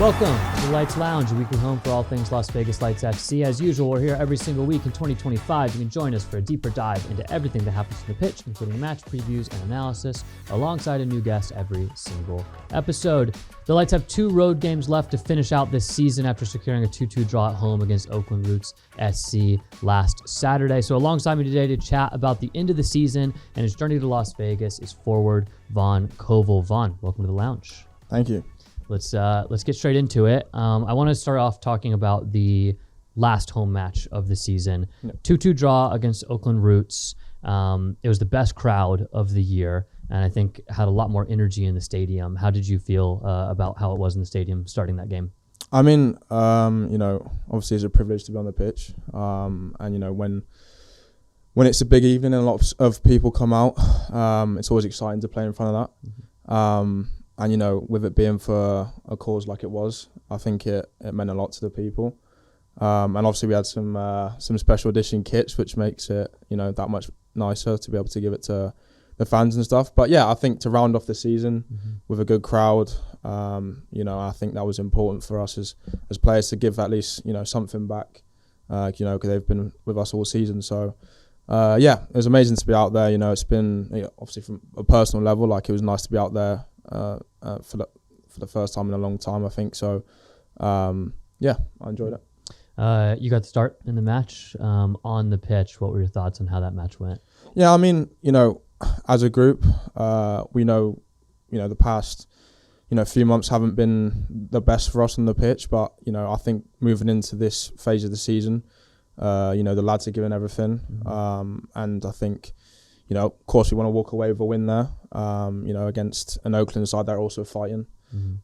Welcome to the Lights Lounge, a weekly home for all things Las Vegas Lights FC. As usual, we're here every single week in 2025. You can join us for a deeper dive into everything that happens to the pitch, including match previews and analysis, alongside a new guest every single episode. The Lights have 2 road games left to finish out this season after securing a 2-2 draw at home against Oakland Roots SC last Saturday. So alongside me today to chat about the end of the season and his journey to Las Vegas is forward Vaughn Covil. Vaughn, welcome to the lounge. Thank you. Let's get straight into it. I want to start off talking about the last home match of the season. 2-2 draw against Oakland Roots. It was the best crowd of the year, and I think had a lot more energy in the stadium. How did you feel about how it was in the stadium starting that game? I mean, obviously it's a privilege to be on the pitch. And, when it's a big evening and a lot of people come out, it's always exciting to play in front of that. And, with it being for a cause like it was, I think it meant a lot to the people. And obviously we had some special edition kits, which makes it, that much nicer to be able to give it to the fans and stuff. But yeah, I think to round off the season with a good crowd, I think that was important for us as players to give at least, something back, because they've been with us all season. So, it was amazing to be out there. It's been, obviously from a personal level, it was nice to be out there for the first time in a long time, I think. So, I enjoyed it. You got to start in the match on the pitch. What were your thoughts on how that match went? Yeah, I mean, as a group, we know, the past, few months haven't been the best for us on the pitch. But, I think moving into this phase of the season, the lads are giving everything. And I think, of course, we want to walk away with a win there, against an Oakland side that are also fighting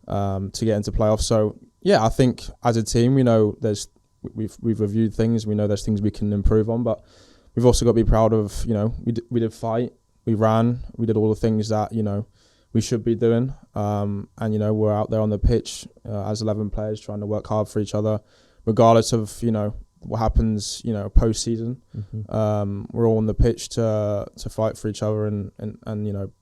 to get into playoffs. So, yeah, I think as a team, we've reviewed things. We know there's things we can improve on, but we've also got to be proud of, we did fight, we ran, we did all the things that, we should be doing. And, we're out there on the pitch as 11 players trying to work hard for each other, regardless of, what happens, post-season. We're all on the pitch to fight for each other and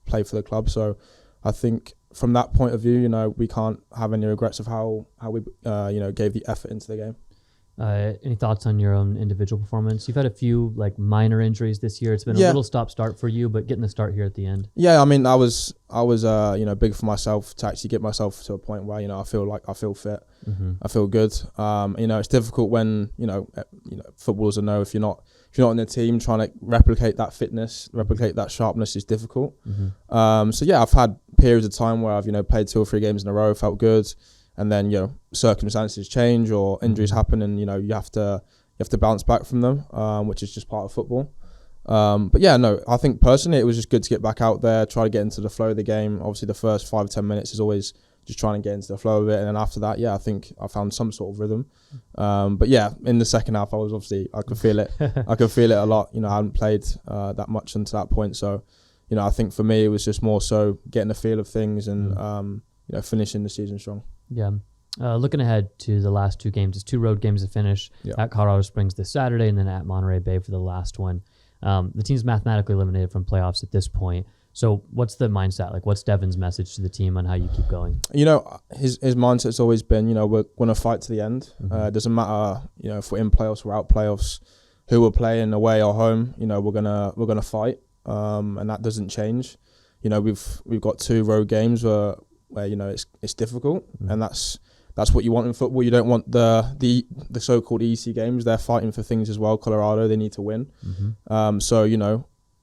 play for the club. So I think from that point of view, we can't have any regrets of how we, gave the effort into the game. Any thoughts on your own individual performance? You've had a few minor injuries this year. It's been a little stop-start for you, but getting the start here at the end. Yeah, I mean, I was big for myself to actually get myself to a point where I feel fit, I feel good. It's difficult when footballers know if you're not in the team, trying to replicate that fitness, replicate that sharpness is difficult. I've had periods of time where I've played 2 or 3 games in a row, felt good. And then, circumstances change or injuries happen and, you have to bounce back from them, which is just part of football. I think personally it was just good to get back out there, try to get into the flow of the game. Obviously the first 5 or 10 minutes is always just trying to get into the flow of it. And then after that, I think I found some sort of rhythm. In the second half, I could feel it. I could feel it a lot. I hadn't played that much until that point. So, I think for me, it was just more so getting the feel of things and, finishing the season strong. Yeah. Looking ahead to the last 2 games, it's 2 road games to finish at Colorado Springs this Saturday and then at Monterey Bay for the last one. The team's mathematically eliminated from playoffs at this point. So what's the mindset? What's Devin's message to the team on how you keep going? His mindset's always been, we're going to fight to the end. It doesn't matter, if we're in playoffs, we're out playoffs, who we're playing away or home, we're gonna fight. And that doesn't change. We've got 2 road games where it's difficult, and that's what you want in football. You don't want the so-called easy games. They're fighting for things as well. Colorado, they need to win.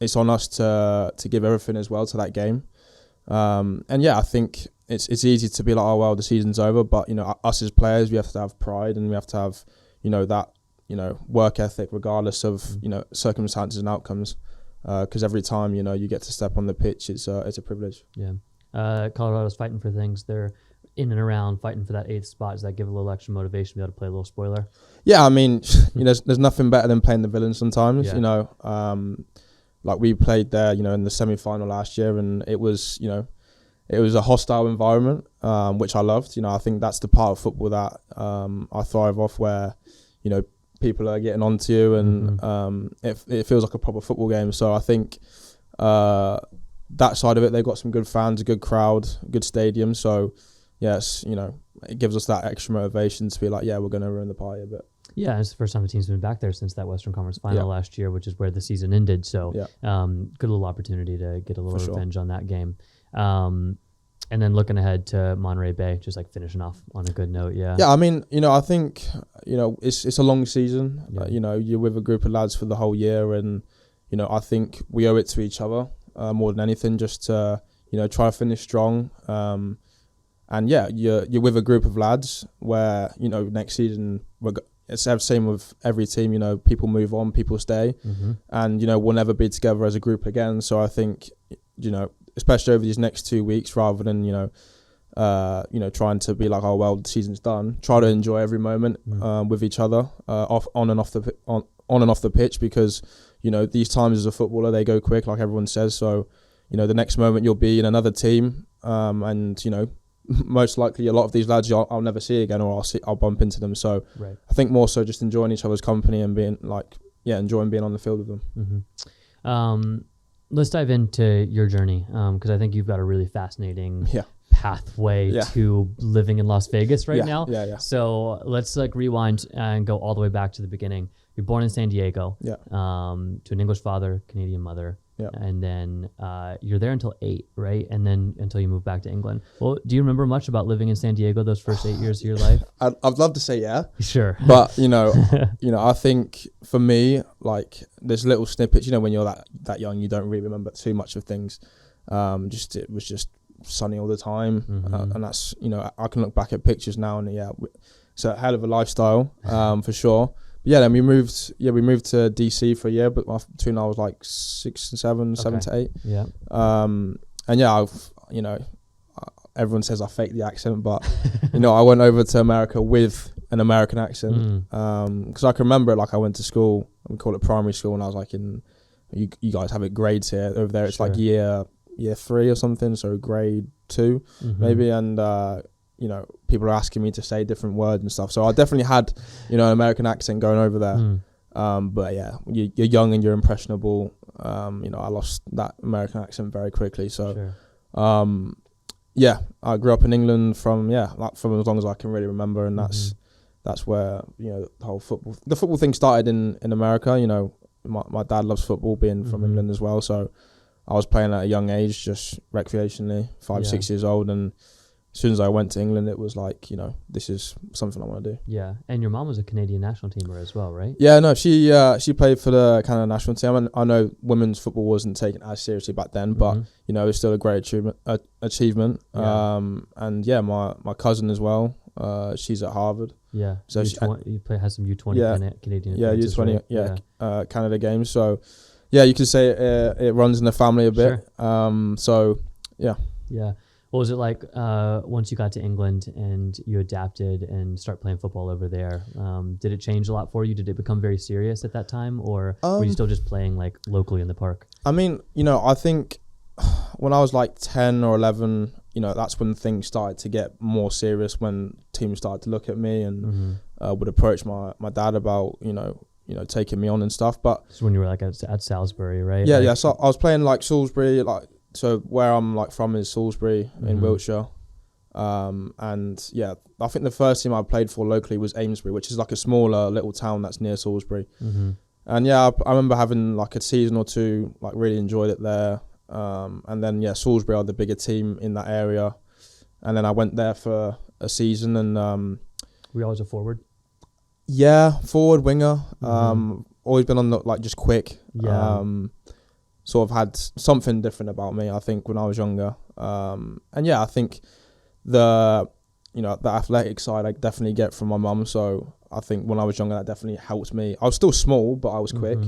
It's on us to give everything as well to that game. I think it's easy to be like, oh well, the season's over. But us as players, we have to have pride and we have to have that work ethic regardless of circumstances and outcomes. Because every time you get to step on the pitch, it's a privilege. Yeah. Colorado's fighting for things. They're in and around fighting for that 8th spot. Does that give a little extra motivation to be able to play a little spoiler? Yeah, I mean, there's nothing better than playing the villains sometimes. We played there, in the semi-final last year, and it was a hostile environment, which I loved. I think that's the part of football that I thrive off, where people are getting onto you, and it feels like a proper football game. So I think that side of it, they've got some good fans, a good crowd, good stadium. So yes, it gives us that extra motivation to be like, yeah, we're going to ruin the party a bit. Yeah, it's the first time the team's been back there since that Western Conference final last year, which is where the season ended. So good little opportunity to get a little revenge on that game. And then looking ahead to Monterey Bay, just like finishing off on a good note. Yeah. Yeah, I mean, I think, it's a long season. Yeah. You're with a group of lads for the whole year, and, I think we owe it to each other more than anything, just to, try to finish strong. And yeah, you're with a group of lads where, next season, it's the same with every team, people move on, people stay, and, we'll never be together as a group again. So I think, especially over these next 2 weeks, rather than, trying to be like, oh, well, the season's done, try to enjoy every moment with each other, on and off the pitch, because, these times as a footballer, they go quick, like everyone says. So, the next moment you'll be in another team, and, most likely a lot of these lads I'll never see again, or I'll bump into them. So I think more so just enjoying each other's company and being enjoying being on the field with them. Let's dive into your journey, because I think you've got a really fascinating pathway to living in Las Vegas right now. Yeah. So let's rewind and go all the way back to the beginning. You're born in San Diego, to an English father, Canadian mother. Yeah. And then you're there until 8, right? And then until you move back to England. Well, do you remember much about living in San Diego those first 8 years of your life? I'd love to say yeah. Sure. But, I think for me, like, there's little snippets, when you're that young, you don't really remember too much of things. It was just sunny all the time. And that's, I can look back at pictures now and it's a hell of a lifestyle, for sure. But yeah, then we moved to DC for a year, but between I was like 6 and 7 to 8. Yeah. And yeah, everyone says I faked the accent, but I went over to America with an American accent. Because I can remember, like, I went to school, we call it primary school, and I was like, you guys have it grades here. Over there it's like year 3 or something, so grade 2 maybe, and people are asking me to say different words and stuff. So I definitely had, an American accent going over there. But yeah, you're young and you're impressionable. I lost that American accent very quickly. So, I grew up in England from as long as I can really remember. And that's where, the whole football thing started in America. My dad loves football, being from England as well. So I was playing at a young age, just recreationally, 5-6 years old. And as soon as I went to England, it was like, this is something I want to do. Yeah, and your mom was a Canadian national teamer as well, right? Yeah, no, she played for the Canada national team. And I know women's football wasn't taken as seriously back then, but it was still a great achievement. Yeah. And yeah, my cousin as well. She's at Harvard. Yeah, so you has some U20 Canadian. Yeah, U20. Right? Canada games. So yeah, you could say it runs in the family a bit. Sure. So yeah. Yeah. What was it like once you got to England and you adapted and start playing football over there? Did it change a lot for you? Did it become very serious at that time, or were you still just playing like locally in the park? I mean, I think when I was like 10 or 11, that's when things started to get more serious, when teams started to look at me and would approach my dad about, taking me on and stuff. But so when you were like at Salisbury, right? Yeah, yeah. So I was playing like Salisbury, so where I'm like from is Salisbury in Wiltshire. And yeah, I think the first team I played for locally was Amesbury, which is like a smaller little town that's near Salisbury. And yeah, I remember having like a season or two, like really enjoyed it there. And then yeah, Salisbury are the bigger team in that area. And then I went there for a season and were you always a forward? Yeah, forward, winger. Always been on the just quick. Yeah. Sort of had something different about me, I think, when I was younger. And yeah, I think the athletic side I definitely get from my mum. So I think when I was younger, that definitely helped me. I was still small, but I was quick.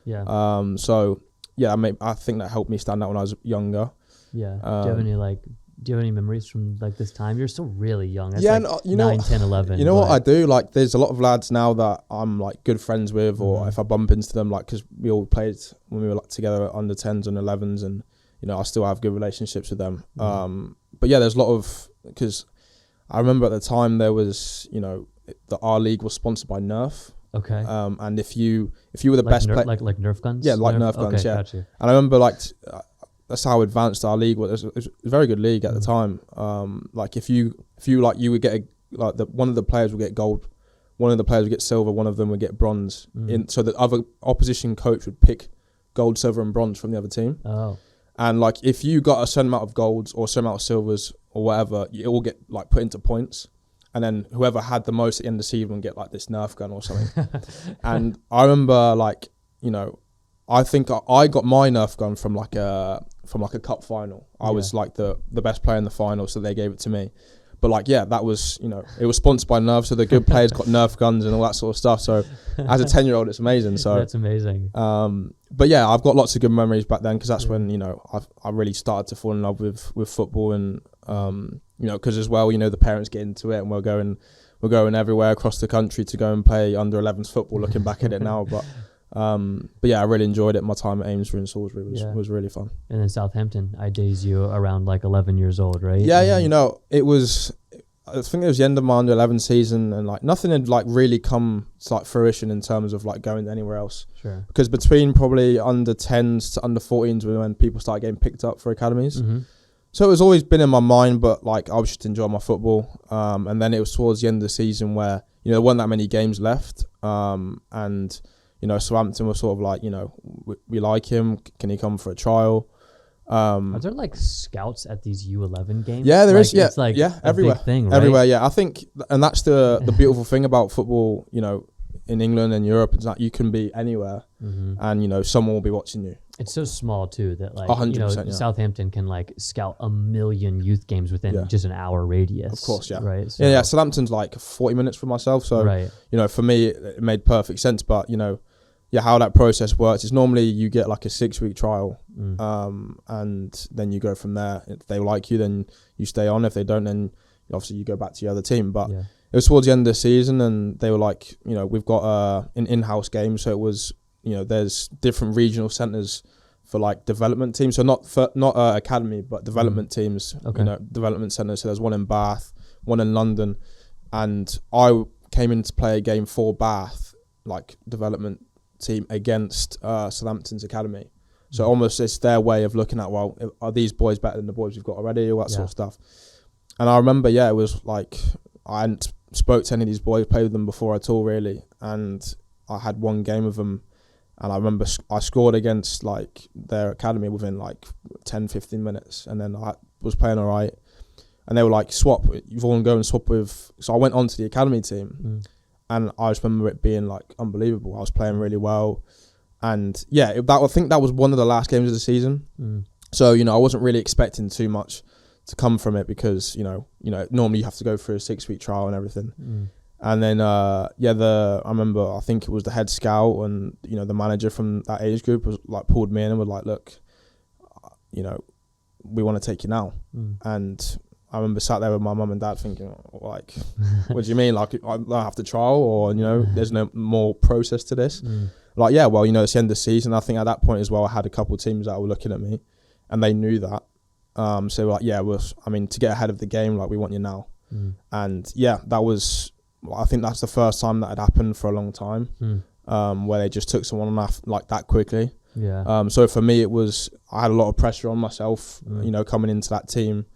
Yeah. So yeah, I think that helped me stand out when I was younger. Yeah. Do you have any memories from like this time? You're still really young. That's 9, 10, 11. You know what I do? Like, there's a lot of lads now that I'm like good friends with, or if I bump into them, like, because we all played when we were like together under 10s and 11s, and I still have good relationships with them. But yeah, there's a lot of, because I remember at the time there was, our league was sponsored by Nerf. Okay. And if you were the best player, like Nerf guns. Yeah, like Nerf guns. Yeah. Gotcha. And I remember that's how advanced our league was. It was a very good league at the time. Like if you like, you would get one of the players would get gold, one of the players would get silver, one of them would get bronze. So the other opposition coach would pick gold, silver, and bronze from the other team. Oh. And like if you got a certain amount of golds or a certain amount of silvers or whatever, it will get like put into points. And then whoever had the most at the end of the season would get like this Nerf gun or something. And I remember like, you know, I think I got my Nerf gun from like a cup final. I was like the best player in the final, so they gave it to me. But like, yeah, that was, you know, it was sponsored by Nerf, so the good players got Nerf guns and all that sort of stuff. So as a 10-year-old, it's amazing. So that's amazing. But yeah, I've got lots of good memories back then, because that's when, you know, I really started to fall in love with football. And you know, because as well, you know, the parents get into it, and we're going everywhere across the country to go and play under 11s football, looking back at it now. But yeah, I really enjoyed it. My time at Amesbury and Salisbury was really fun. And then Southampton, I days you around like 11 years old, right? Yeah, you know, I think it was the end of my under 11 season, and like nothing had like really come to like fruition in terms of like going anywhere else. Sure. Because between probably under 10s to under 14s was when people started getting picked up for academies. So it was always been in my mind, but like I was just enjoying my football. And then it was towards the end of the season where, you know, there weren't that many games left. And, you know, Southampton was sort of like, you know, we like him. Can he come for a trial? Are there like scouts at these U11 games? Yeah, there like, is. Yeah, it's like everywhere. Big thing, right? Everywhere. Yeah, I think, and that's the beautiful thing about football. You know, in England and Europe, is that you can be anywhere, and you know, someone will be watching you. It's so small too that like 100%, you know, Southampton can like scout 1 million youth games within just an hour radius. Of course, yeah. Right. So, yeah. Southampton's like 40 minutes from myself, so you know, for me, it made perfect sense. But you know, yeah, how that process works is normally you get like a 6-week trial, and then you go from there. If they like you, then you stay on. If they don't, then obviously you go back to your other team. But it was towards the end of the season, and they were like, you know, we've got an in-house game, so it was, you know, there's different regional centres for like development teams. So not academy, but development teams. Okay. You know, development centres. So there's one in Bath, one in London, and I came in to play a game for Bath, like development team against Southampton's academy. So almost it's their way of looking at, well, are these boys better than the boys we've got already, all that sort of stuff. And I remember, it was like I hadn't spoke to any of these boys, played with them before at all, really. And I had one game with them, and I remember I scored against like their academy within like 10-15 minutes, and then I was playing all right. And they were like, swap, you've all go and swap with. So I went on to the academy team, and I just remember it being like unbelievable. I was playing really well, and I think that was one of the last games of the season. So you know, I wasn't really expecting too much to come from it, because you know normally you have to go through a 6-week trial and everything. And then I remember, I think it was the head scout and you know the manager from that age group was like pulled me in and was like, look, you know, we want to take you now. And I remember sat there with my mum and dad thinking, like, what do you mean? Like, I have to trial, or, you know, there's no more process to this? Like, yeah, well, you know, it's the end of the season. I think at that point as well, I had a couple of teams that were looking at me, and they knew that. So they were like, yeah, to get ahead of the game, like, we want you now. And yeah, I think that's the first time that had happened for a long time, where they just took someone off like that quickly. So for me, I had a lot of pressure on myself, you know, coming into that team.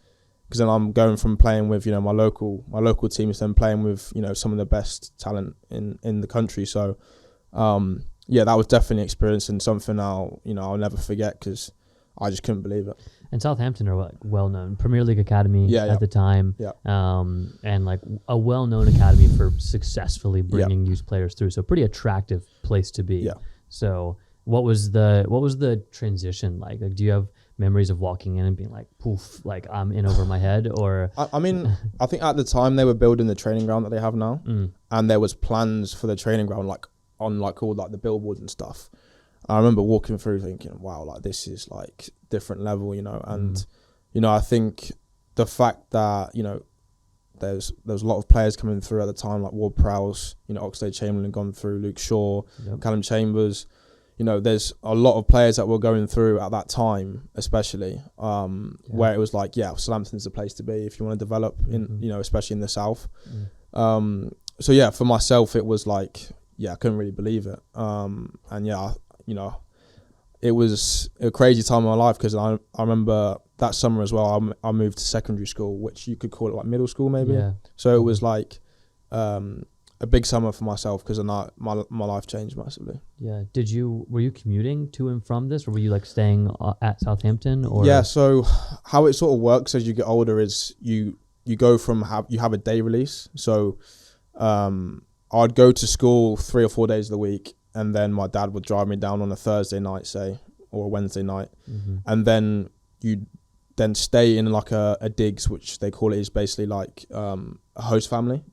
Because then I'm going from playing with, you know, my local teams, then playing with, you know, some of the best talent in the country. So, that was definitely an experience, and something I'll never forget, because I just couldn't believe it. And Southampton are well known Premier League academy at the time, and like a well known academy for successfully bringing youth players through. So pretty attractive place to be. Yeah. So what was the transition like? Like, do you have memories of walking in and being like, poof, like I'm in over my head? Or I mean, I think at the time they were building the training ground that they have now, and there was plans for the training ground like on like all like the billboards and stuff. I remember walking through thinking, wow, like this is like different level, you know. And you know, I think the fact that, you know, there's a lot of players coming through at the time, like Ward Prowse, you know, Oxlade-Chamberlain gone through, Luke Shaw, Callum Chambers. You know, there's a lot of players that were going through at that time, especially, where it was like, Southampton's the place to be if you want to develop in, you know, especially in the south. So yeah, for myself, it was like, I couldn't really believe it. And yeah, you know, it was a crazy time in my life because I remember that summer as well. I moved to secondary school, which you could call it like middle school maybe. Yeah. So it was like a big summer for myself because my life changed massively. Yeah. Were you commuting to and from this, or were you like staying at Southampton? Or Yeah. So how it sort of works as you get older is you go from you have a day release. So I'd go to school 3 or 4 days of the week, and then my dad would drive me down on a Thursday night, say, or a Wednesday night, and then you then stay in like a digs, which they call it, is basically like a host family.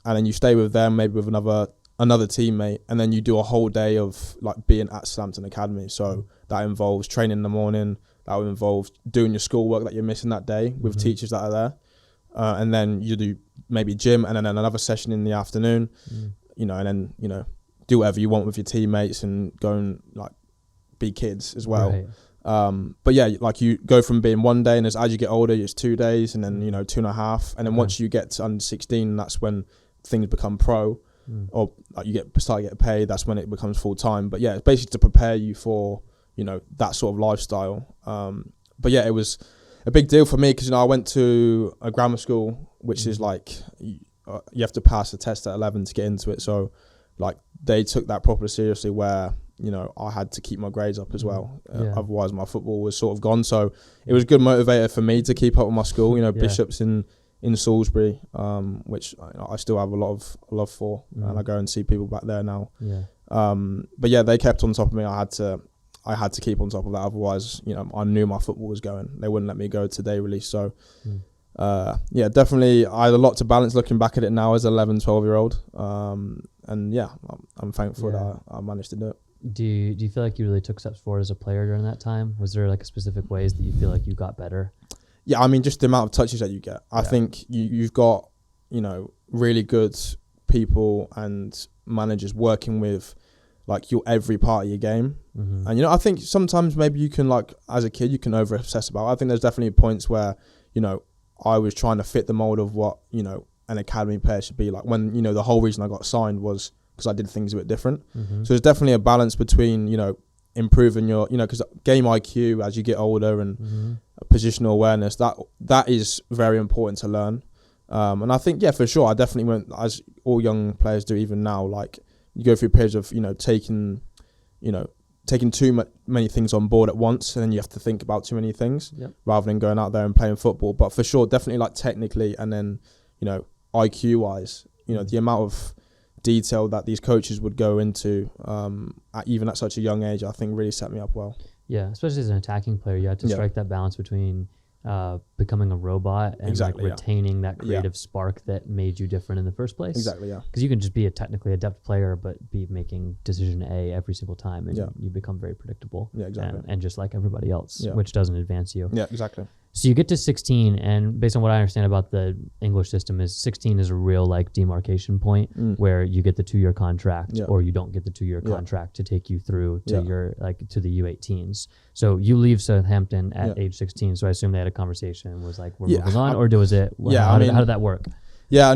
And then you stay with them, maybe with another teammate, and then you do a whole day of like being at Southampton Academy. So that involves training in the morning, that would involve doing your schoolwork that you're missing that day with teachers that are there, and then you do maybe gym, and then another session in the afternoon, and then do whatever you want with your teammates and go and like be kids as well. Right. But yeah, like you go from being 1 day, and as you get older, it's 2 days, and then 2.5, and then once you get to under 16, that's when things become pro, or like you start to get paid. That's when it becomes full time. But yeah, it's basically to prepare you for that sort of lifestyle. But yeah, it was a big deal for me because I went to a grammar school, which is like you have to pass a test at 11 to get into it. So like they took that properly seriously, where I had to keep my grades up as well. Otherwise my football was sort of gone. So it was a good motivator for me to keep up with my school. Bishop's in Salisbury, which I still have a lot of love for, and I go and see people back there now. But yeah, they kept on top of me. I had to keep on top of that. Otherwise, I knew my football was going. They wouldn't let me go to day release. So yeah, definitely I had a lot to balance looking back at it now as an 11, 12-year-old. And yeah, I'm thankful that I managed to do it. Do you feel like you really took steps forward as a player during that time? Was there like a specific ways that you feel like you got better? Yeah, I mean, just the amount of touches that you get. I think you've got, really good people and managers working with like your every part of your game. And, I think sometimes maybe you can, like, as a kid, you can over obsess about it. I think there's definitely points where, I was trying to fit the mold of what, an academy player should be like, when, the whole reason I got signed was because I did things a bit different. So there's definitely a balance between, improving your, because game IQ as you get older and positional awareness, that is very important to learn. And I think, for sure, I definitely went, as all young players do even now, like you go through periods of, taking too many things on board at once, and then you have to think about too many things rather than going out there and playing football. But for sure, definitely like technically, and then, IQ wise, the amount of detail that these coaches would go into even at such a young age, I think really set me up well. Yeah, especially as an attacking player, you have to strike that balance between becoming a robot and retaining that creative spark that made you different in the first place. Exactly, yeah. Because you can just be a technically adept player, but be making decision A every single time, and you become very predictable. Yeah, exactly. And just like everybody else, which doesn't advance you. Yeah, exactly. So you get to 16, and based on what I understand about the English system, is 16 is a real like demarcation point where you get the 2-year contract or you don't get the 2-year contract to take you through to your to the U18s. So you leave Southampton at age 16. So I assume they had a conversation and was like, we're moving on, or was it? How did that work? Yeah,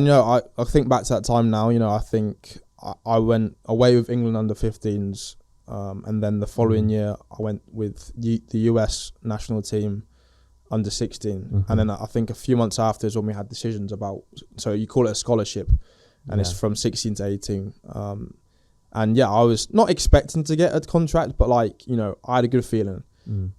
I think back to that time now. I think I went away with England under 15s, and then the following year I went with the US national team under 16, and then I think a few months after is when we had decisions about, so you call it a scholarship, and it's from 16 to 18, and I was not expecting to get a contract, but like I had a good feeling,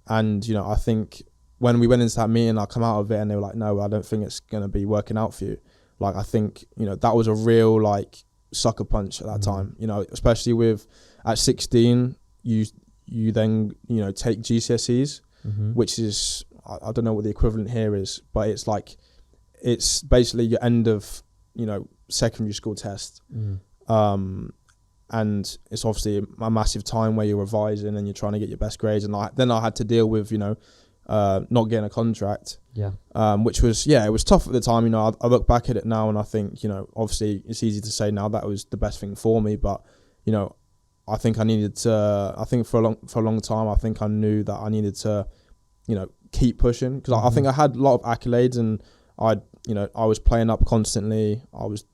and I think when we went into that meeting, I come out of it and they were like, no, I don't think it's going to be working out for you. Like I think that was a real like sucker punch at that time, especially with at 16 you then take GCSEs, which is, I don't know what the equivalent here is, but it's basically your end of secondary school test, and it's obviously a massive time where you're revising and you're trying to get your best grades, and then I had to deal with not getting a contract, which was it was tough at the time. I look back at it now and I think obviously it's easy to say now that was the best thing for me, but I think I needed to. I think for a long time I think I knew that I needed to keep pushing, because I think I had a lot of accolades, and I was playing up constantly. I was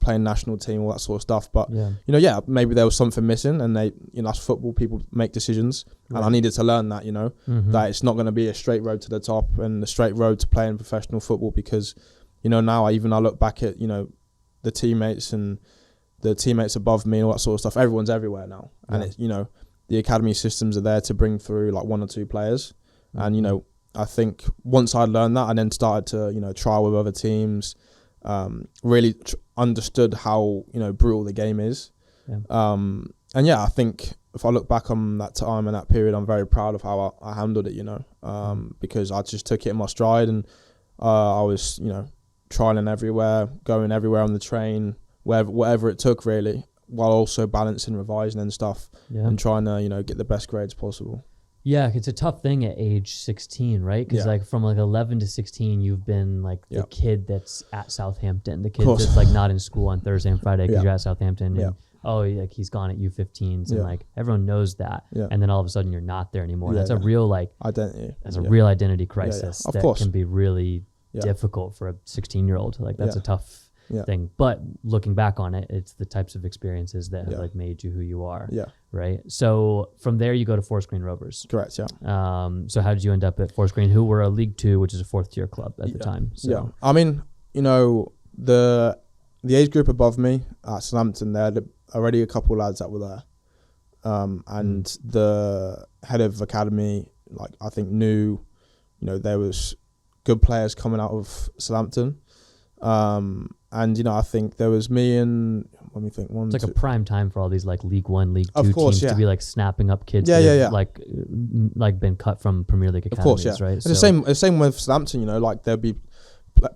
playing national team, all that sort of stuff. But Yeah. Maybe there was something missing, and that's football. People make decisions, and I needed to learn that, that it's not going to be a straight road to the top and a straight road to playing professional football. Because, now I look back at the teammates and the teammates above me and all that sort of stuff. Everyone's everywhere now, and it's the academy systems are there to bring through like 1 or 2 players, and I think once I learned that, I then started to try with other teams. Really understood how brutal the game is, and I think if I look back on that time and that period, I'm very proud of how I handled it. Because I just took it in my stride, and I was trialing everywhere, going everywhere on the train, whatever it took really, while also balancing revising and stuff, and trying to get the best grades possible. Yeah, it's a tough thing at age 16, right? Because like from like 11 to 16, you've been like the kid that's at Southampton, the kid that's like not in school on Thursday and Friday because you're at Southampton, and like he's gone at U15s, and like everyone knows that, and then all of a sudden you're not there anymore. That's a real like identity. That's a real identity crisis Of that course. can be really difficult for a 16-year-old. Like that's a tough thing. But looking back on it, it's the types of experiences that have like made you who you are. Right. So from there you go to Forest Green Rovers. Correct. Yeah. So how did you end up at Forest Green, who were a League Two, which is a 4th tier club at the time? So. I mean, the age group above me at Southampton, there had already a couple of lads that were there, and the head of academy, like I think knew, there was good players coming out of Southampton. And I think there was me and let me think one. It's like a prime time for all these like League One, League Two teams to be like snapping up kids. Like been cut from Premier League academies, right? And the same with Southampton. Like there'll be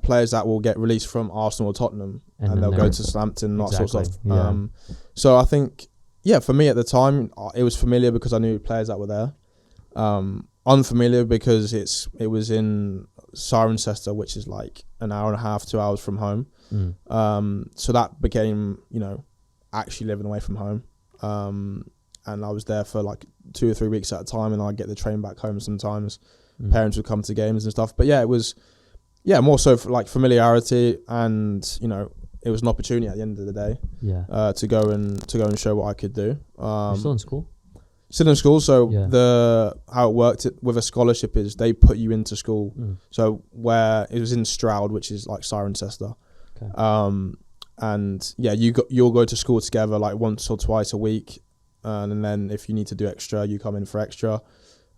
players that will get released from Arsenal or Tottenham, and they'll go to Southampton, that sort of stuff. So I think for me at the time, it was familiar because I knew players that were there. Unfamiliar because it was in Cirencester, which is like an hour and a half, 2 hours from home. So that became, actually living away from home. And I was there for like 2 or 3 weeks at a time, and I'd get the train back home sometimes. Parents would come to games and stuff. But it was, more so for like familiarity, and, it was an opportunity at the end of the day. To go and show what I could do. You're still in school? Still in school, so how it worked with a scholarship is they put you into school. So where it was in Stroud, which is like Cirencester, and you'll go to school together like once or twice a week, and then if you need to do extra, you come in for extra,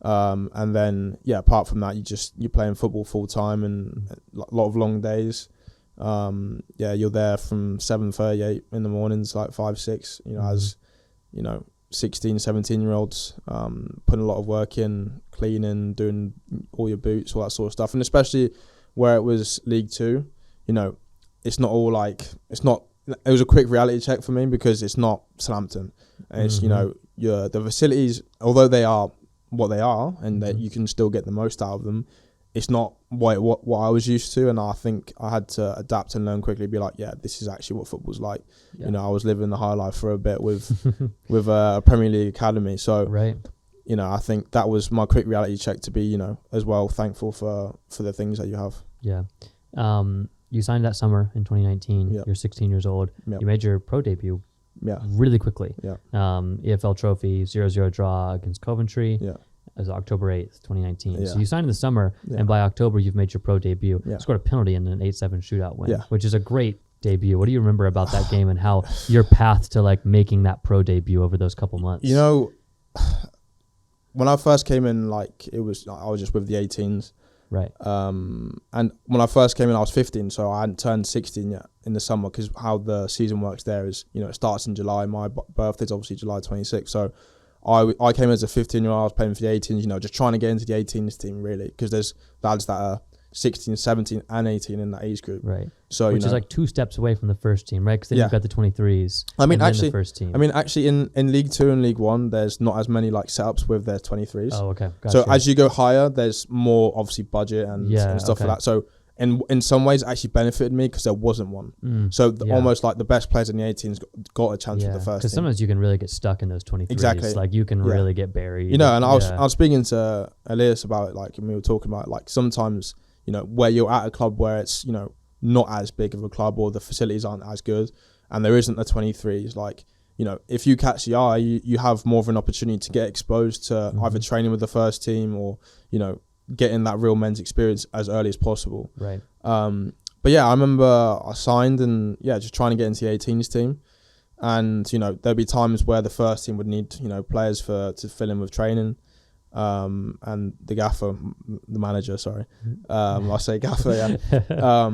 and then apart from that, you're playing football full time and a lot of long days. You're there from 7:38 in the mornings, like 5-6. As 16, 17-year-olds, putting a lot of work in, cleaning, doing all your boots, all that sort of stuff. And especially where it was League Two, it's not all like, it was a quick reality check for me because it's not Southampton. And it's, the facilities, although they are what they are and that you can still get the most out of them, it's not what I was used to, and I think I had to adapt and learn quickly. Be like, this is actually what football's like. I was living the high life for a bit with a Premier League academy. So, I think that was my quick reality check to be, as well thankful for the things that you have. Yeah. You signed that summer in 2019. You're 16 years old. You made your pro debut. Really quickly. EFL Trophy 0-0 draw against Coventry. As October 8th, 2019. So you signed in the summer, and by October, you've made your pro debut. Scored a penalty in an 8-7 shootout win, which is a great debut. What do you remember about that game and how your path to like making that pro debut over those couple months? When I first came in, I was just with the 18s. Right. And when I first came in, I was 15, so I hadn't turned 16 yet in the summer, because how the season works there is, it starts in July. My birthday's obviously July 26th, so I came as a 15-year-old, I was playing for the 18s, just trying to get into the 18s team, really, because there's lads that are 16, 17 and 18 in that age group. Right. So which is like 2 steps away from the first team, right? Because then you've got the 23s. The first team. Actually in League 2 and League 1, there's not as many like setups with their 23s. Oh, okay. Gotcha. So as you go higher, there's more obviously budget and stuff like that. So in some ways, it actually benefited me because there wasn't one. So almost like the best players in the 18s got a chance with the first team. Because sometimes you can really get stuck in those 23s. Exactly. Like you can really get buried. And I was speaking to Elias about it, like, and we were talking about like sometimes, where you're at a club where it's, not as big of a club or the facilities aren't as good, and there isn't the 23s. Like, you know, if you catch the eye, you have more of an opportunity to get exposed to either training with the first team or, you know, getting that real men's experience as early as possible. Right. But yeah, I remember I signed and just trying to get into the 18s team. And, you know, there'd be times where the first team would need, you know, players to fill in with training. And the gaffer, the manager, sorry. I say gaffer, yeah.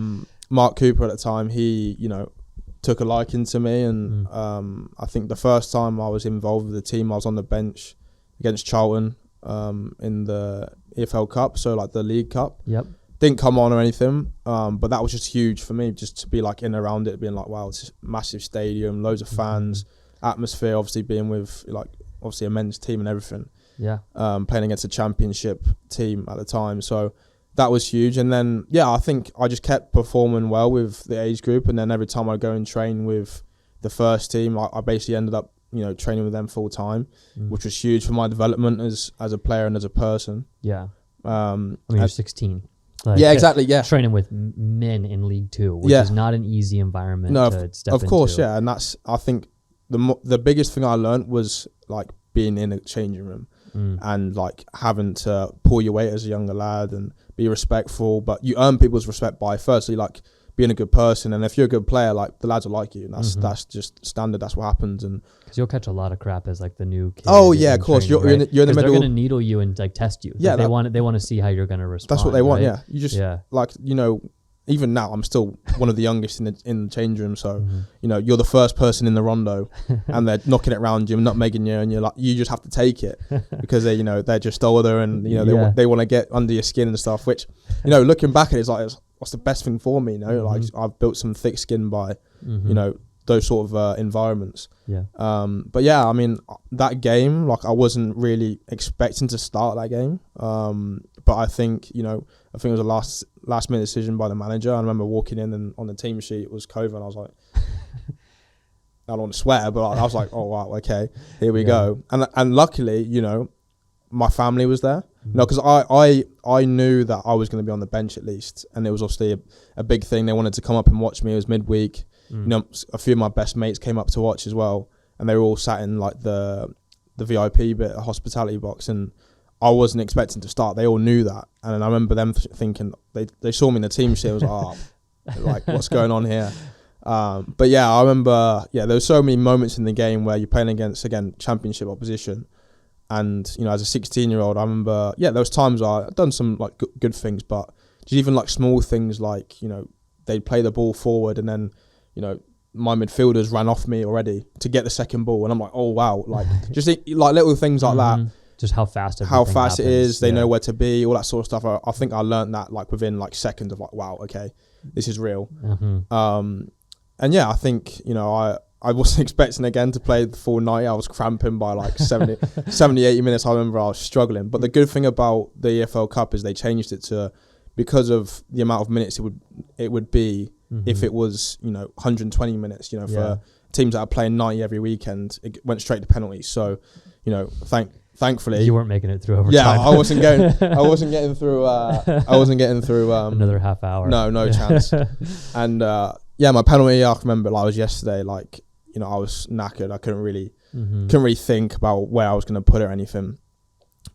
Mark Cooper at the time, he, you know, took a liking to me. And I think the first time I was involved with the team, I was on the bench against Charlton in the EFL Cup, so like the League Cup. Yep. Didn't come on or anything, but that was just huge for me, just to be like in around it, being like, wow, it's a massive stadium, loads of fans, atmosphere, obviously being with like obviously a men's team and everything. Yeah. Playing against a championship team at the time, so that was huge. And then I think I just kept performing well with the age group, and then every time I go and train with the first team, I basically ended up, you know, training with them full time, which was huge for my development as a player and as a person. Yeah. I mean, you're 16. Like, yeah, exactly. Yeah, training with men in League Two, which is not an easy environment to step into. Of course, yeah, and that's, I think the biggest thing I learned was like being in a changing room and like having to pull your weight as a younger lad and be respectful. But you earn people's respect by firstly like being a good person, and if you're a good player, like the lads will like you, and that's just standard. That's what happens. And because you'll catch a lot of crap as like the new kid. Oh yeah, of course. Training, you're in the middle. They're gonna needle you and like test you. Yeah, like, they want to see how you're gonna respond. That's what they want. Right? Yeah, you just like, you know, even now I'm still one of the youngest in the change room. So you know, you're the first person in the rondo, and they're knocking it around you and not making you, and you're like, you just have to take it because they, you know, they're just older, and you know they want to get under your skin and stuff. Which, you know, looking back at it, it's like, what's the best thing for me? You know, like I've built some thick skin by, you know, those sort of environments. Yeah. But yeah, I mean, that game, like I wasn't really expecting to start that game. But I think, you know, I think it was a last minute decision by the manager. I remember walking in and on the team sheet it was Covil, and I was like, I don't want to swear, but I was like, oh wow, okay, here we go. And luckily, you know, my family was there. No, because I knew that I was going to be on the bench at least, and it was obviously a big thing. They wanted to come up and watch me. It was midweek. You know, a few of my best mates came up to watch as well, and they were all sat in like the VIP bit, a hospitality box, and I wasn't expecting to start. They all knew that, and I remember them thinking they saw me in the team sheet. I was like, oh, like what's going on here? But yeah, I remember there were so many moments in the game where you're playing against, again, championship opposition. And, you know, as a 16-year-old, I remember, there was times I'd done some, like, good things, but just even, like, small things like, you know, they'd play the ball forward and then, you know, my midfielders ran off me already to get the second ball. And I'm like, oh, wow. Like, just, like, little things like that. Just how fast it is. They know where to be, all that sort of stuff. I think I learned that, like, within, like, seconds of, like, wow, okay, this is real. And, yeah, I think, you know, I wasn't expecting again to play the full 90. I was cramping by like 70, 80 minutes. I remember I was struggling. But the good thing about the EFL Cup is they changed it to, because of the amount of minutes it would be if it was, you know, 120 minutes, you know, for teams that are playing 90 every weekend, it went straight to penalties. So, you know, thancfully you weren't making it through overtime. Yeah, I wasn't getting through another half hour. No chance. And my penalty, I remember like it was yesterday, like, you know, I was knackered. I couldn't really think about where I was going to put it or anything.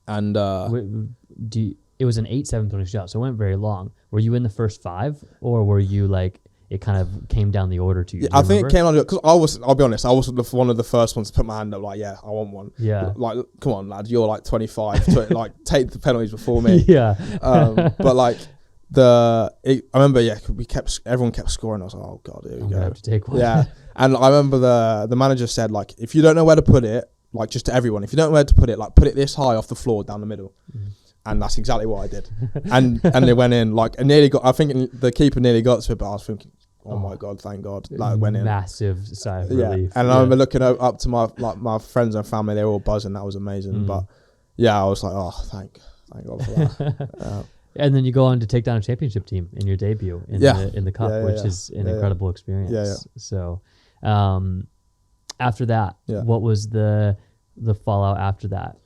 And it was an 8-7 penalty shot, so it went very long. Were you in the first 5, or were you like it kind of came down the order to you? I think it came down because I'll be honest, I was one of the first ones to put my hand up. Like, I want one. Yeah. Like, come on, lad, you're like 25. Like, take the penalties before me. Yeah. But like. I remember, everyone kept scoring. I was like, oh god, here we go. Have to take one. Yeah, and I remember the manager said, like, if you don't know where to put it, like, just to everyone, if you don't know where to put it, like, put it this high off the floor down the middle. And that's exactly what I did. And they went in, like, and nearly got. I think the keeper nearly got to it, but I was thinking, oh my god, thank God, like, it went in. Massive sigh of relief. And I remember looking up to my friends and family. They were all buzzing. That was amazing. But I was like, oh, thank God for that. And then you go on to take down a championship team in your debut in the cup, which is an incredible experience. Yeah. So, after that, what was the fallout after that?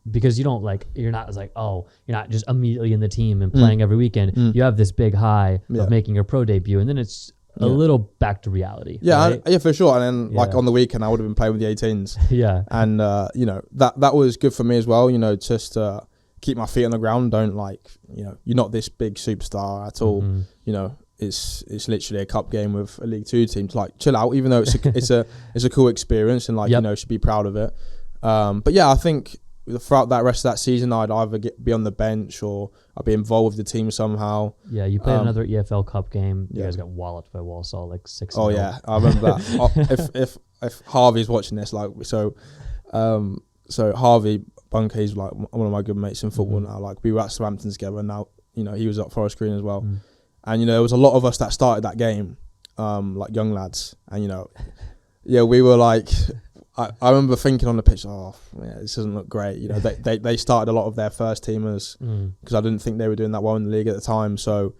Because you're not just immediately in the team and playing every weekend. You have this big high of making your pro debut, and then it's a little back to reality. Yeah, right? yeah, for sure. And then like on the weekend, I would have been playing with the 18s. Yeah. And, you know, that was good for me as well, you know, just to keep my feet on the ground. Don't like, you know, you're not this big superstar at all. You know, it's literally a cup game with a League Two team. To like chill out, even though it's a cool experience and like, you know, should be proud of it. But yeah, I think throughout that rest of that season, I'd either be on the bench or I'd be involved with the team somehow. Yeah, you played another EFL Cup game. You guys got walloped by Walsall like 6-0. Oh yeah, I remember that. If Harvey's watching this, like so Harvey Bunker, he's like one of my good mates in football now. Like we were at Southampton together, and now you know he was at Forest Green as well. And you know there was a lot of us that started that game, like young lads, and you know, yeah, we were like. I remember thinking on the pitch, oh, yeah, this doesn't look great. You know, they started a lot of their first teamers because I didn't think they were doing that well in the league at the time. So,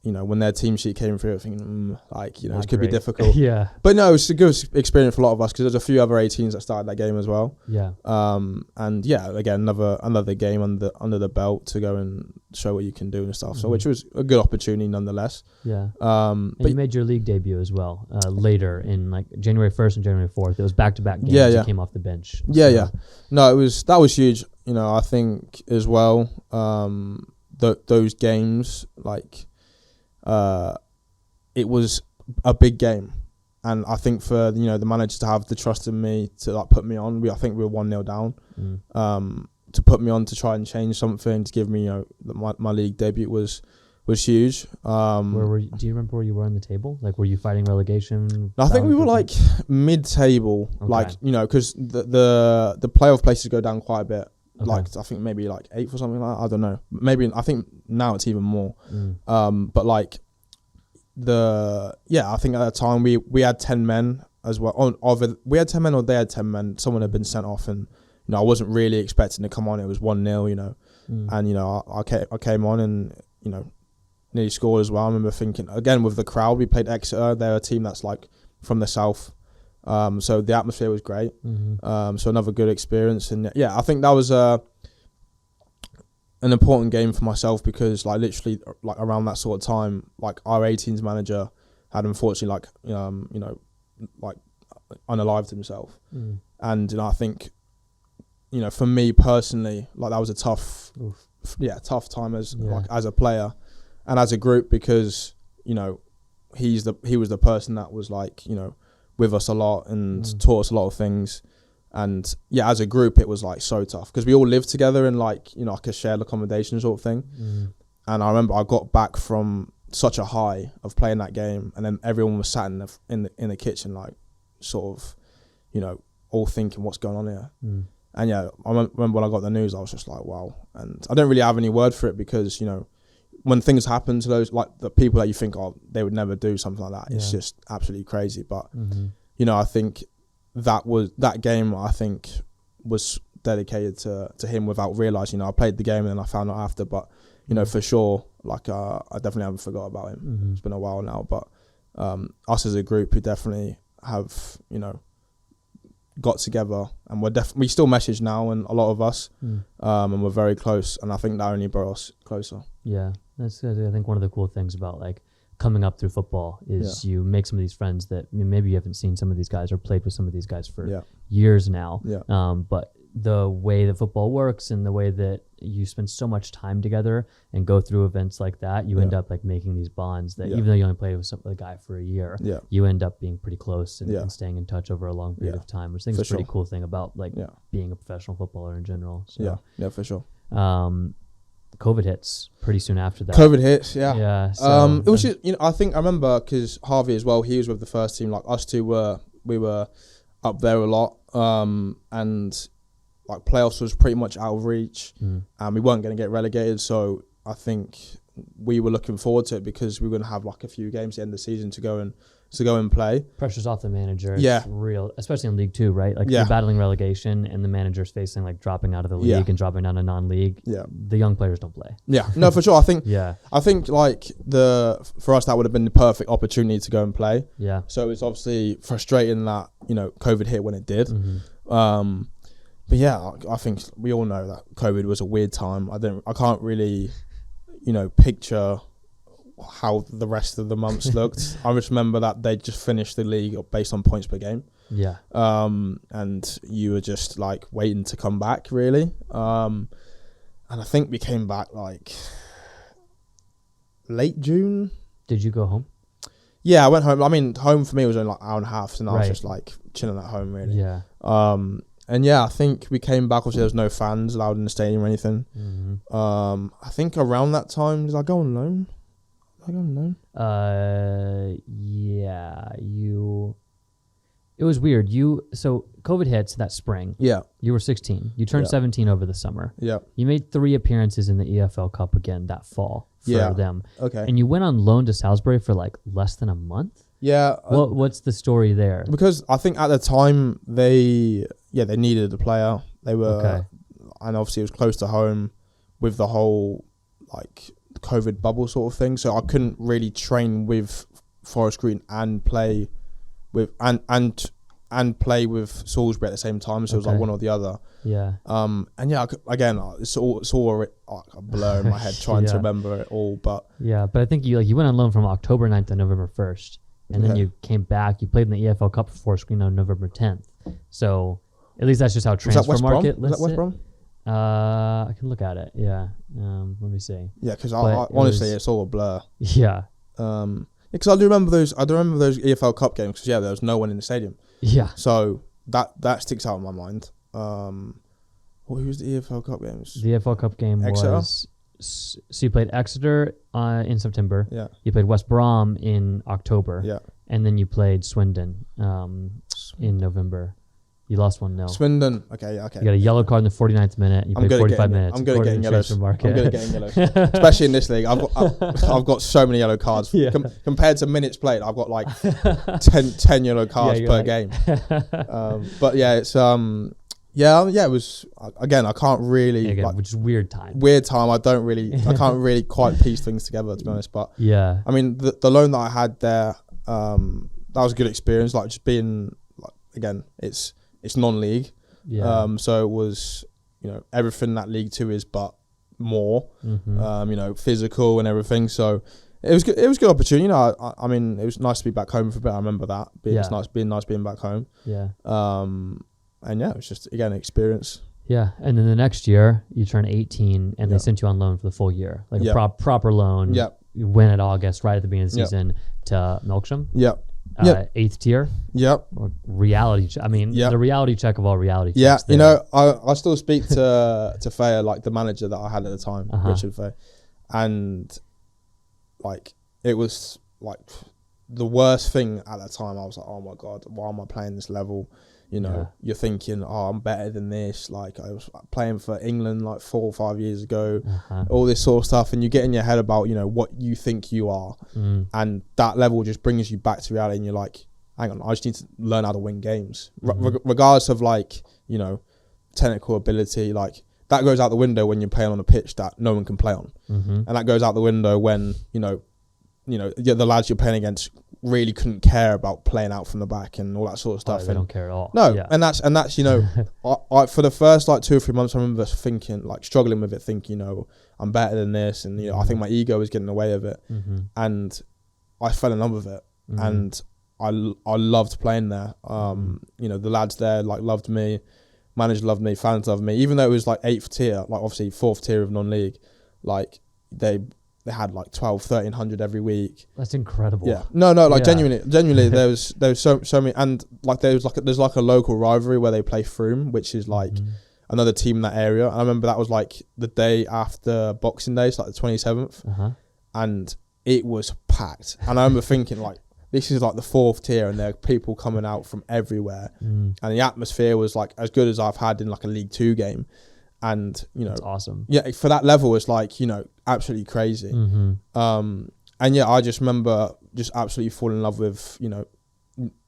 you know, when their team sheet came through, I thinking, like, you know, it could be difficult. Yeah. But no, it's a good experience for a lot of us because there's a few other 18s that started that game as well. Yeah. And yeah, again, another game under the belt to go and show what you can do and stuff. So, which was a good opportunity nonetheless. Yeah. And you made your league debut as well later in like January 1st and January 4th. It was back-to-back games. Yeah. You came off the bench. Yeah, yeah. No, that was huge. You know, I think as well, those games, like, it was a big game, and I think for the manager to have the trust in me to like put me on, I think we were 1-0 down, to put me on to try and change something to give me my league debut was huge. Do you remember where you were on the table? Like, were you fighting relegation? I think we were like mid-table, like because the playoff places go down quite a bit. Okay. Like I think maybe like 8th or something like that. I don't know. Maybe I think now it's even more. But like I think at that time we had 10 men as well. Either we had 10 men or they had 10 men. Someone had been sent off, and I wasn't really expecting to come on. It was 1-0, and I came on and nearly scored as well. I remember thinking again with the crowd. We played Exeter. They're a team that's like from the south. So the atmosphere was great. So another good experience, and yeah, I think that was an important game for myself because like literally like around that sort of time, like our 18s manager had unfortunately like unalived himself, and I think for me personally, like that was a tough time as a player and as a group because he was the person that was like with us a lot and taught us a lot of things. And yeah, as a group, it was like so tough because we all lived together in like, like a shared accommodation sort of thing. And I remember I got back from such a high of playing that game, and then everyone was sat in the kitchen, like sort of, all thinking what's going on here. And yeah, I remember when I got the news, I was just like, wow. And I don't really have any word for it because, when things happen to those, like the people that you think, oh, they would never do something like that. It's just absolutely crazy. But, I think that game, I think was dedicated to him without realising, I played the game and then I found out after, but, for sure, like, I definitely haven't forgot about him. It's been a while now, but, us as a group, we definitely have, got together, and we still message now, and a lot of us, and we're very close, and I think that only brought us closer. Yeah, that's I think one of the cool things about like coming up through football is you make some of these friends that maybe you haven't seen some of these guys or played with some of these guys for years now. But the way that football works and the way that you spend so much time together and go through events like that, you end up like making these bonds that even though you only played with a guy for a year, you end up being pretty close and staying in touch over a long period of time, which I think is a pretty cool thing about like being a professional footballer in general. So, yeah, for sure. COVID hits pretty soon after that. COVID hits, yeah. Yeah. So, it was just, I remember because Harvey as well, he was with the first team. Like us two we were up there a lot, and like playoffs was pretty much out of reach, and we weren't going to get relegated. So I think we were looking forward to it because we were going to have like a few games at the end of the season to go and play. Pressure's off the manager. It's real, especially in League Two, right? Like if you're battling relegation and the manager's facing like dropping out of the league and dropping down to non-league. The young players don't play. Yeah, no, for sure. I think. I think like for us that would have been the perfect opportunity to go and play. Yeah. So it's obviously frustrating that COVID hit when it did. But yeah, I think we all know that COVID was a weird time. I can't really, picture how the rest of the months looked. I just remember that they just finished the league based on points per game. Yeah. And you were just like waiting to come back, really. And I think we came back like late June. Did you go home? Yeah, I went home. I mean, home for me was only like an hour and a half, so I was Right. just like chilling at home, really. Yeah. And yeah, I think we came back. Obviously, there was no fans allowed in the stadium or anything. Mm-hmm. I think around that time, did I go on loan? Yeah. It was weird. So COVID hits that spring. Yeah, You were 16. You turned Yeah. 17 over the summer. yeah. You made 3 appearances in the EFL Cup again that fall for Yeah. them. Okay. And you went on loan to Salisbury for like less than a month? Yeah. What's the story there? Because I think at the time they needed a player. They were, Okay. and obviously it was close to home with the whole like COVID bubble sort of thing. So I couldn't really train with Forest Green and play with and play with Salisbury at the same time. So it was like Okay. one or the other. Yeah. And yeah, again, it's all a blur in my head trying to Yeah. remember it all. But Yeah, but I think you went on loan from October 9th to November 1st. And then Okay. you came back. You played in the EFL Cup for Forest Green on November 10th. So at least that's just how was that transfer West Brom? market Was lists that West it. Brom? I can look at it. Yeah. Let me see. Yeah, because But honestly, it was- it's all a blur. Yeah. Because I do remember those. I do remember those EFL Cup games because there was no one in the stadium. Yeah. So that sticks out in my mind. Who was the EFL Cup games? The EFL Cup game Exeter? was... So you played Exeter in September. Yeah, You played West Brom in October. yeah. And then you played Swindon in November. You lost 1-0. Swindon. Okay, yeah, okay. You got a yellow card in the 49th minute. You I'm played good at 45 getting. minutes. I'm good at according getting to yellows. Transfer I'm Market. good at getting yellows, especially in this league. I've got so many yellow cards. Yeah. Compared to minutes played, I've got like 10 yellow cards you're per like- game. But yeah, it's it was again. I can't really Again, like which is weird time. weird time. I can't really quite piece things together, to be honest. But Yeah. I mean, the loan that I had there, that was a good experience. Like just being like again, it's non-league. Yeah. So it was, everything that League Two is, but more, physical and everything. So it was good. It was a good opportunity. I mean, it was nice to be back home for a bit. I remember that. It's nice being back home. Yeah. And yeah, it was just again experience. Yeah. And then the next year you turn 18 and Yeah. they sent you on loan for the full year. Like Yeah. a proper loan. Yeah. You win at August right at the beginning of the Yeah. season to Melksham. Yeah. Yeah. 8th tier. Yep. Or reality. Yeah. The reality check of all reality Yeah. checks there. I still speak to Faye, like the manager that I had at the time, Uh-huh. Richard Faye, and like it was like the worst thing at that time. I was like, oh my god, why am I playing this level? Yeah. You're thinking, oh, I'm better than this. Like I was playing for England like 4 or 5 years ago, Uh-huh. all this sort of stuff, and you get in your head about what you think you are, and that level just brings you back to reality, and you're like, hang on, I just need to learn how to win games, regardless of like technical ability. Like that goes out the window when you're playing on a pitch that no one can play on, and that goes out the window when the lads you're playing against really couldn't care about playing out from the back and all that sort of stuff. They don't care at all. No, Yeah. and that's I for the first like 2 or 3 months, I remember thinking, like struggling with it, thinking, I'm better than this, and I think my ego was getting in the way of it, and I fell in love with it, and I loved playing there. The lads there like loved me, manager loved me, fans loved me, even though it was like 8th tier, like obviously 4th tier of non-league, like they had like 1,200-1,300 every week. That's incredible. Yeah. No, like Yeah. genuinely there was so many, and like there's like a local rivalry where they play Froome, which is like another team in that area. And I remember that was like the day after Boxing Day, so like the 27th, Uh-huh. and it was packed. And I remember thinking like, this is like the 4th tier, and there are people coming out from everywhere, and the atmosphere was like as good as I've had in like a League Two game. And That's awesome. yeah, for that level, it's like absolutely crazy. And yeah, I just remember just absolutely falling in love with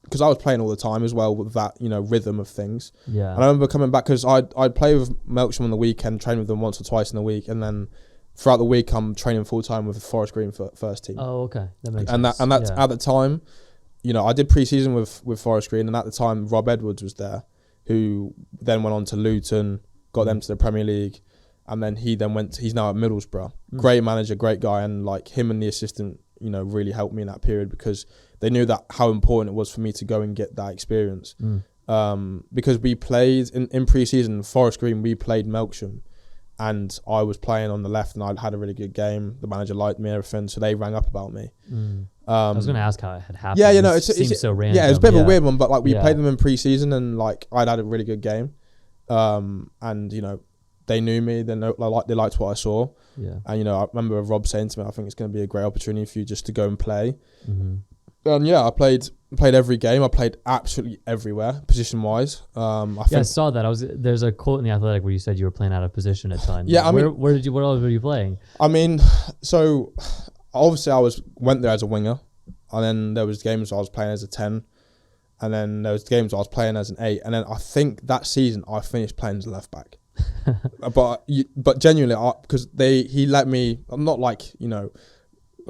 because I was playing all the time as well with that rhythm of things. Yeah. And I remember coming back because I'd play with Melksham on the weekend, train with them once or twice in the week, and then throughout the week I'm training full time with the Forest Green first team. Oh, okay. That makes and sense. that's at the time, I did pre-season with Forest Green, and at the time Rob Edwards was there, who then went on to Luton, got them to the Premier League, and then he's now at Middlesbrough. Great manager, great guy, and like him and the assistant, you know, really helped me in that period because they knew that how important it was for me to go and get that experience. Because we played in pre-season, Forest Green, we played Melksham, and I was playing on the left and I had a really good game. The manager liked me and everything, so they rang up about me. I was going to ask how it had happened. Yeah, you know, it seems so random. Yeah, it was a bit of a weird one, but like we played them in pre-season and like I'd had a really good game. And, you know, they knew me, they liked what I saw. Yeah. And, you know, I remember Rob saying to me, I think it's going to be a great opportunity for you just to go and play. And yeah, I played every game. I played absolutely everywhere, position-wise. I saw that. There's a quote in The Athletic where you said you were playing out of position at times. Yeah, where else were you playing? I mean, so obviously I went there as a winger, and then there was games I was playing as a 10, and then there was games I was playing as an 8, and then I think that season I finished playing as a left back. but genuinely, because he let me. I'm not like, you know,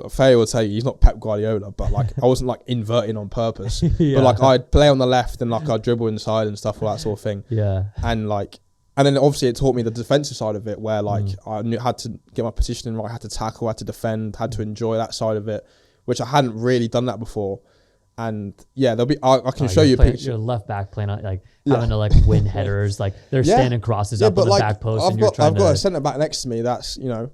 Faye will tell you he's not Pep Guardiola, but like I wasn't like inverting on purpose. But like I'd play on the left and like I'd dribble inside and stuff, all that sort of thing. Yeah. And then obviously it taught me the defensive side of it, where like I had to get my positioning right, had to tackle, had to defend, had to enjoy that side of it, which I hadn't really done that before. And yeah, I can show you a picture. You're left back playing like having to like win headers, like they're standing crosses up on the back post. I've got a centre back next to me that's, you know,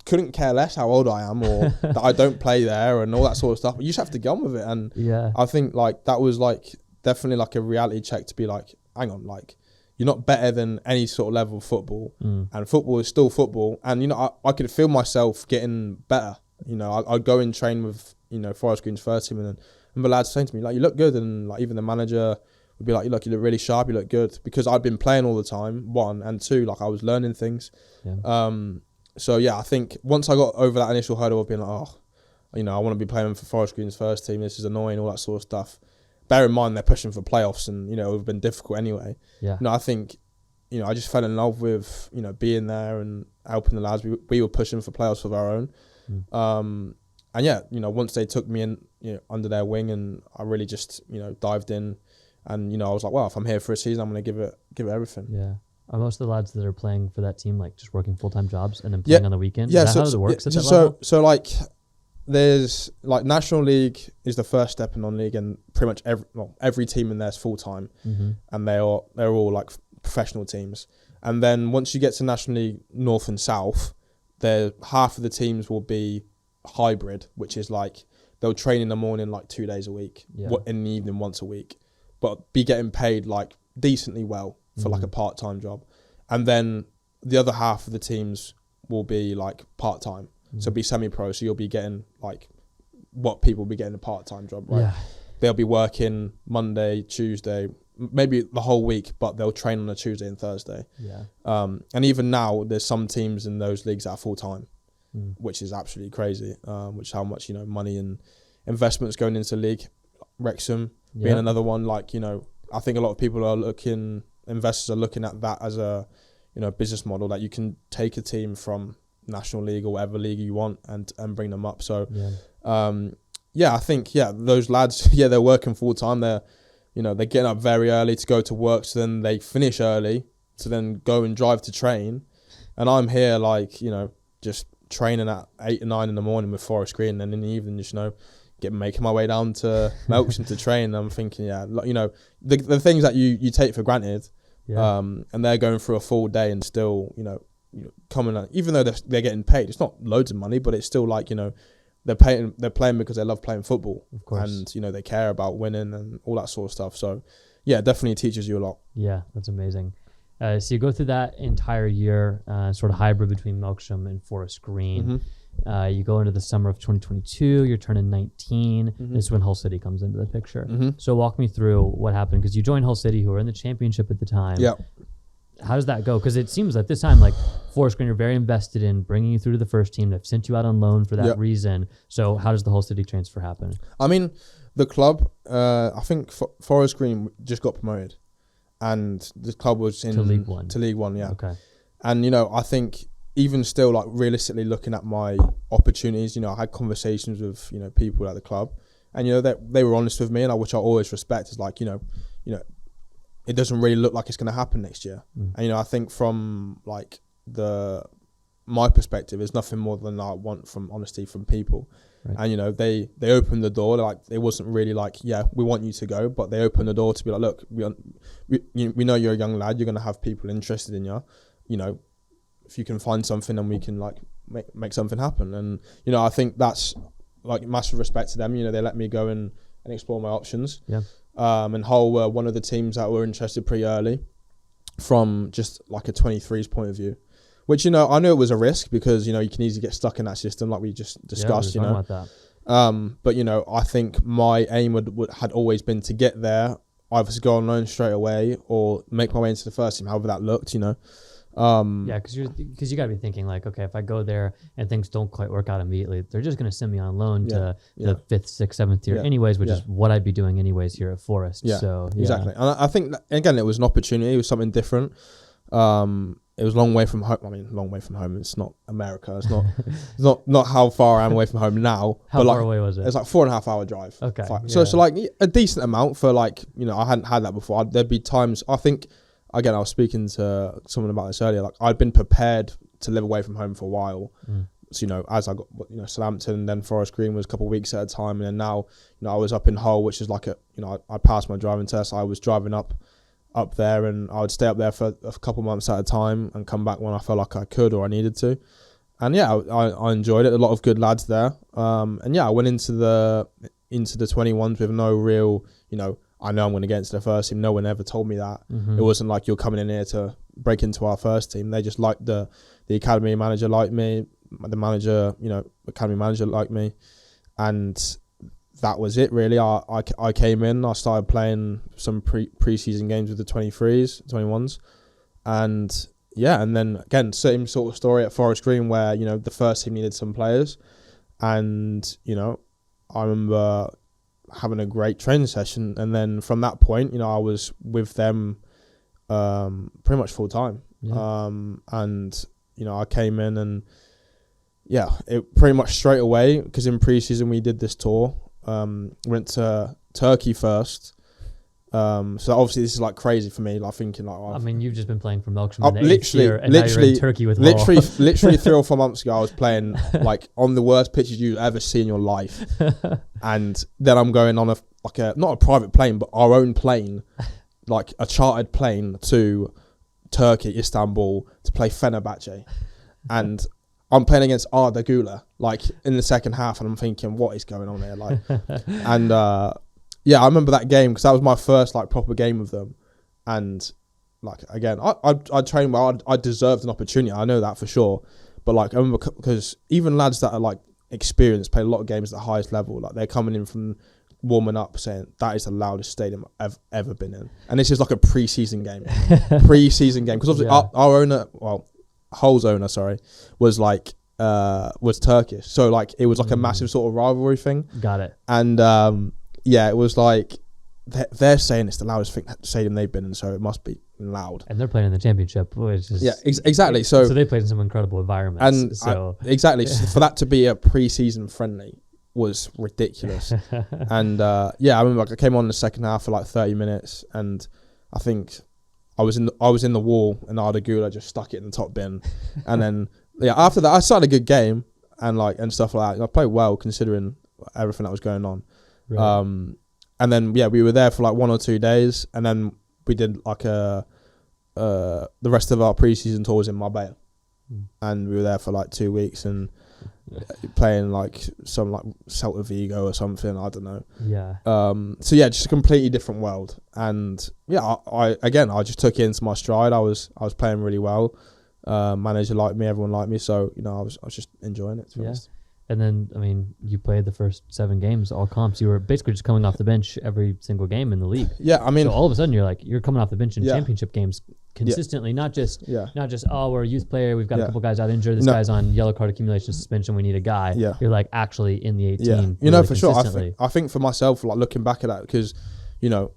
couldn't care less how old I am or that I don't play there and all that sort of stuff. But you just have to get on with it. And I think like that was like definitely like a reality check to be like, hang on, like you're not better than any sort of level of football, and football is still football. And you know, I could feel myself getting better. You know, I'd go and train with, you know, Forest Green's first team, and then I remember lads saying to me like, you look good, and like even the manager would be like, you look really sharp, you look good, because I'd been playing all the time, one, and two, like I was learning things. So yeah, I think once I got over that initial hurdle of being like, oh, you know, I want to be playing for Forest Green's first team, this is annoying, all that sort of stuff. Bear in mind they're pushing for playoffs, and you know it would have been difficult anyway. Yeah. You know, I think, you know, I just fell in love with, you know, being there and helping the lads. We were pushing for playoffs of our own. And yeah, you know, once they took me in, you know, under their wing, and I really just, you know, dived in, and you know, I was like, well, if I'm here for a season, I'm going to give it everything. Yeah. Are most of the lads that are playing for that team like just working full-time jobs and then playing on the weekend? Yeah, Is that how it works at that level? So like there's like National League is the first step in non-league, and pretty much every team in there is full-time, and they're all like professional teams. And then once you get to National League North and South, half of the teams will be hybrid, which is like they'll train in the morning like 2 days a week, in the evening once a week, but be getting paid like decently well for like a part-time job. And then the other half of the teams will be like part-time, so be semi-pro, so you'll be getting like what people will be getting a part-time job, right? They'll be working Monday, Tuesday, maybe the whole week, but they'll train on a Tuesday and Thursday. And even now there's some teams in those leagues that are full-time, which is absolutely crazy, which how much, you know, money and investments going into the league. Wrexham being another one, like, you know, I think a lot of people investors are looking at that as a, you know, business model, that you can take a team from National League or whatever league you want and bring them up. So I think those lads, they're working full time. They're getting up very early to go to work, so then they finish early to then go and drive to train. And I'm here like, you know, just training at 8 or 9 in the morning with Forest Green, and in the evening just, you know, making my way down to Melksham to train. And I'm thinking, you know, the things that you take for granted, and they're going through a full day and still, you know coming out, even though they're getting paid, it's not loads of money, but it's still like, you know, they're playing because they love playing football, of course, and you know they care about winning and all that sort of stuff. So yeah, definitely teaches you a lot. Yeah, that's amazing. So you go through that entire year, sort of hybrid between Melksham and Forest Green. You go into the summer of 2022, you're turning 19. This is when Hull City comes into the picture. So walk me through what happened, because you joined Hull City, who were in the championship at the time. Yeah. How does that go? Because it seems at this time, like Forest Green are very invested in bringing you through to the first team. They've sent you out on loan for that reason. So how does the Hull City transfer happen? I mean, the club, I think Forest Green just got promoted, and the club was to League One. To League One, yeah. Okay. And, you know, I think even still, like realistically looking at my opportunities, you know, I had conversations with, you know, people at the club, and, you know, they were honest with me, and which I always respect, is like, you know, it doesn't really look like it's going to happen next year. And, you know, I think from like my perspective is nothing more than I want from honesty from people. Right. And, you know, they opened the door. Like, it wasn't really like, yeah, we want you to go, but they opened the door to be like, look, we know you're a young lad. You're going to have people interested in you. You know, if you can find something, then we can like make something happen. And, you know, I think that's like massive respect to them. You know, they let me go and explore my options. Yeah. And Hull were one of the teams that were interested pretty early from just like a 23s point of view. Which, you know, I knew it was a risk because, you know, you can easily get stuck in that system like we just discussed, we were you know. talking about that. But, you know, I think my aim had always been to get there, either to go on loan straight away or make my way into the first team, however that looked, you know. Yeah, because you got to be thinking like, okay, if I go there and things don't quite work out immediately, they're just going to send me on loan to the 5th, 6th, 7th tier anyways, which is what I'd be doing anyways here at Forest. Yeah, so, exactly. And I think, that, again, it was an opportunity. It was something different. It was a long way from home. I mean, long way from home. It's not America. It's not not how far I am away from home now. How far away was it? It's like 4.5 hour drive. Okay. So like a decent amount for like, you know, I hadn't had that before. There'd be times, I think, again, I was speaking to someone about this earlier. Like, I'd been prepared to live away from home for a while. So, you know, as I got, you know, Southampton, then Forest Green was a couple of weeks at a time. And then now, you know, I was up in Hull, which is like you know, I passed my driving test. I was driving up there, and I would stay up there for a couple months at a time and come back when I felt like I could or I needed to. And yeah, I enjoyed it. A lot of good lads there. And yeah, I went into the 21s with no real, you know, I know I'm going to get into the first team. No one ever told me that. It wasn't like you're coming in here to break into our first team. They just liked the academy manager liked me, the manager, you know, academy manager liked me, and that was it really. I came in, I started playing some pre-season games with the 23s, 21s, and yeah, and then again, same sort of story at Forest Green where, you know, the first team needed some players, and, you know, I remember having a great training session, and then from that point, you know, I was with them pretty much full time. And, you know, I came in and yeah, it pretty much straight away, because in pre-season we did this tour. Went to Turkey first. So obviously this is like crazy for me, like thinking like, I mean, you've just been playing for Melksham in the literally, year, and now you're in Turkey with literally 3 or 4 months ago I was playing like on the worst pitches you've ever seen in your life. And then I'm going on not a private plane, but our own plane, like a chartered plane to Turkey, Istanbul, to play Fenerbahce. And I'm playing against Arda Güler, like in the second half, and I'm thinking, what is going on here? Like, and yeah, I remember that game because that was my first like proper game with them, and like again, I trained well. I deserved an opportunity. I know that for sure. But like I remember because even lads that are like experienced, play a lot of games at the highest level, like they're coming in from warming up saying that is the loudest stadium I've ever been in, and this is like a pre-season game, because obviously our owner, well, Hull's owner, sorry, was like was Turkish, so like it was like a massive sort of rivalry thing. Got it. And yeah, it was like they're saying it's the loudest stadium they've been in, so it must be loud. And they're playing in the championship, which is exactly. So they played in some incredible environments. And so exactly for that to be a pre-season friendly was ridiculous. And yeah, I remember like, I came on in the second half for like 30 minutes, and I think I was in the wall, and Arda Güler just stuck it in the top bin. And then yeah, after that I started a good game and stuff like that. And I played well considering everything that was going on. Right. And then yeah, we were there for like 1 or 2 days, and then we did like the rest of our pre-season tour was in Marbella, and we were there for like 2 weeks and playing like some like Celta Vigo or something, I don't know. Yeah. So yeah, just a completely different world. And yeah, I just took it into my stride. I was playing really well. Manager liked me, everyone liked me, so you know I was just enjoying it, to be honest. And then, I mean, you played the first 7 games, all comps. You were basically just coming off the bench every single game in the league. Yeah, I mean, so all of a sudden you're coming off the bench in championship games consistently, not just oh, we're a youth player, we've got a couple guys out injured, this guy's on yellow card accumulation suspension, we need a guy. Yeah. You're like actually in the 18. Yeah. You know, for sure. I think for myself, like looking back at that, because you know,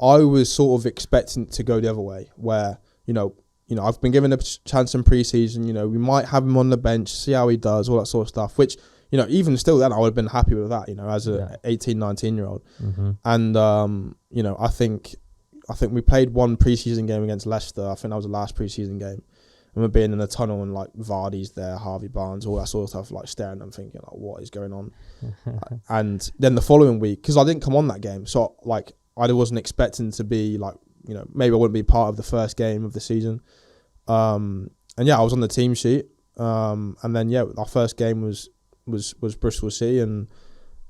I was sort of expecting to go the other way, where you know, I've been given a chance in pre-season. You know, we might have him on the bench, see how he does, all that sort of stuff. Which, you know, even still then, I would have been happy with that. You know, as a 18, 19-year-old. And you know, I think we played one pre-season game against Leicester. I think that was the last pre-season game, remember being in the tunnel and like Vardy's there, Harvey Barnes, all that sort of stuff, like staring at them thinking like, what is going on? And then the following week, because I didn't come on that game, so like I wasn't expecting to be like, you know, maybe I wouldn't be part of the first game of the season. And yeah, I was on the team sheet. And then yeah, our first game was Bristol City, and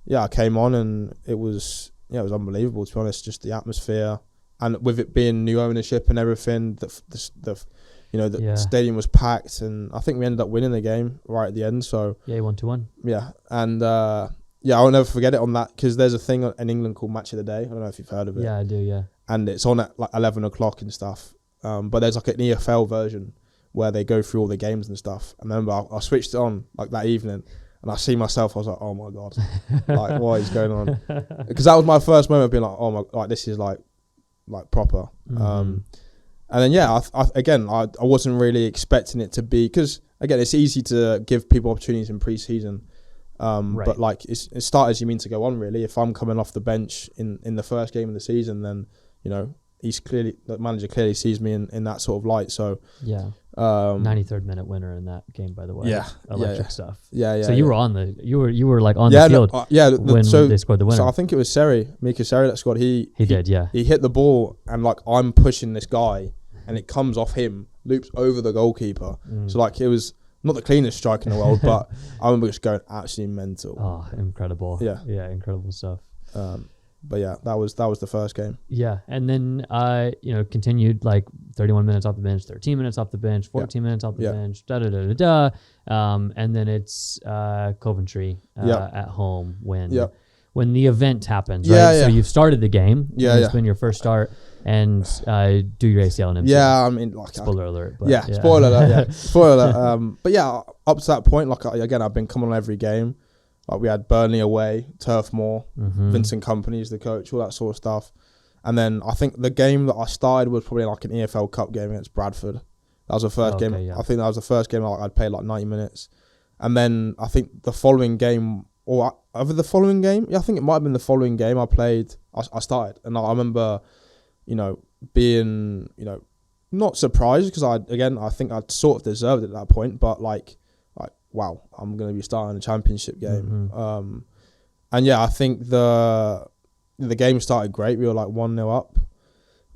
yeah, I came on and it was unbelievable, to be honest. Just the atmosphere, and with it being new ownership and everything, the stadium was packed, and I think we ended up winning the game right at the end. So yeah, 1-1. Yeah, and yeah, I'll never forget it on that, because there's a thing in England called Match of the Day. I don't know if you've heard of it. Yeah, I do. Yeah, and it's on at like 11 o'clock and stuff. But there's like an EFL version where they go through all the games and stuff. And I remember I switched it on like that evening, and I see myself. I was like, oh my god, like what is going on? Because that was my first moment of being like, oh my, like this is like proper. And then yeah, I wasn't really expecting it to be, because again, it's easy to give people opportunities in pre-season. Right. But like it's starters you mean to go on, really. If I'm coming off the bench in the first game of the season, then you know the manager clearly sees me in that sort of light. So yeah, 93rd minute winner in that game, by the way. Yeah, electric stuff. Yeah. So you were on you were like on the field. When they scored the winner. So I think it was Mika Seri that scored. He did. Yeah, he hit the ball, and like I'm pushing this guy, and it comes off him, loops over the goalkeeper. So like it was not the cleanest strike in the world, but I remember just going absolutely mental. Oh, incredible. Yeah, incredible stuff. But yeah, that was the first game. Yeah, and then continued like 31 minutes off the bench, 13 minutes off the bench, 14 minutes off the bench, and then it's Coventry at home when the event happens, right? Yeah. So you've started the game. Yeah, it's been your first start, and do your ACL and MCL. Yeah, I mean, like spoiler alert. But yeah, spoiler alert. Yeah, spoiler alert. But yeah, up to that point, like again, I've been coming on every game. Like we had Burnley away, Turf Moor, Vincent Kompany's the coach, all that sort of stuff. And then I think the game that I started was probably like an EFL Cup game against Bradford. That was the first game. Yeah. I think that was the first game I'd played like 90 minutes. And then I think the following game, or over the following game, yeah, I think it might have been the following game I played, I started. And I remember, being, not surprised, because I think I'd sort of deserved it at that point, but like, wow, I'm going to be starting a championship game. And yeah, I think the game started great. We were like 1-0 up.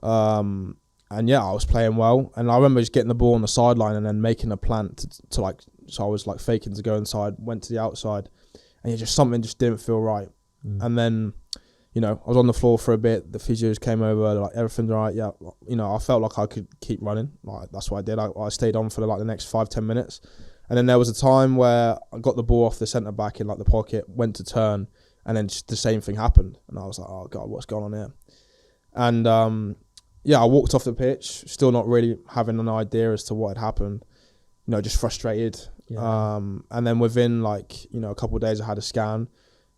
And yeah, I was playing well. And I remember just getting the ball on the sideline and then making a plan to like, so I was like faking to go inside, went to the outside, and yeah, just something just didn't feel right. And then, I was on the floor for a bit. The physios came over, like everything's all right. Yeah, I felt like I could keep running. Like that's what I did. I stayed on for like the next 5-10 minutes. And then there was a time where I got the ball off the centre back in like the pocket, went to turn, and then just the same thing happened. And I was like, oh God, what's going on here? And I walked off the pitch, still not really having an idea as to what had happened, just frustrated. Yeah. And then within like, a couple of days I had a scan.